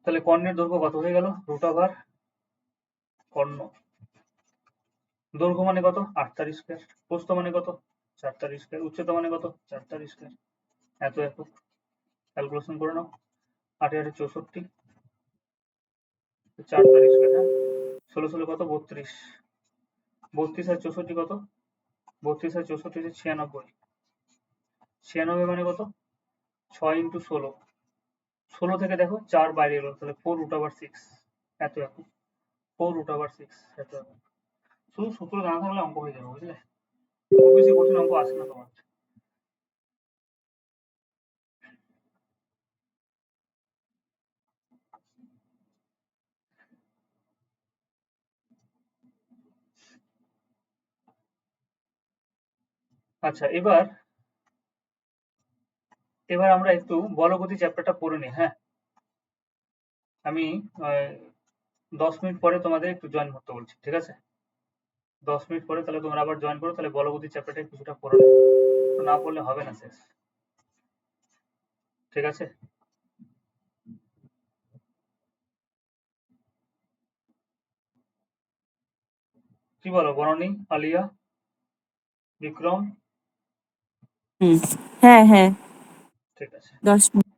তাহলে কর্ণের দৈর্ঘ্য কত হয়ে গেল? √, কর্ণ দৈর্ঘ্য মানে কত? 8 তার স্কয়ার। প্রস্থ মানে কত? 4 তার স্কয়ার। উচ্চতা মানে কত? 4 তার স্কয়ার। এত একক ক্যালকুলেশন করে নাও। 8 8 64, 4 তার স্কয়ার, হ্যাঁ 16 16 কত? 32। 32 আর 64 কত? 32 আর 64 হচ্ছে 96। 96 মানে কত? 6 ইন্টু 16। 16 থেকে দেখো 4 বাইরে এলো, তাহলে 4√6 এত একক। 4√6 এত একক। শুধু সূত্র জানা থাকলে অঙ্ক হয়ে যাবে, বুঝলে? খুব বেশি কঠিন অঙ্ক আসে না তোমার। আচ্ছা, এবার আমরা একটু বলগতি চ্যাপ্টারটা পড়ে নিই, হ্যাঁ। আমি 10 মিনিট পরে তোমাদের একটু জয়েন করতে বলছি, ঠিক আছে? 10 মিনিট পরে তাহলে তোমরা আবার জয়েন করো, তাহলে বলগতি চ্যাপ্টারটা কিছুটা পড়ে নেবে, না পড়লে হবে না শেষ, ঠিক আছে? কি বলো বনানী, আলিয়া, বিক্রম? হুম, হ্যাঁ হ্যাঁ, ঠিক আছে। 10 মিনিট।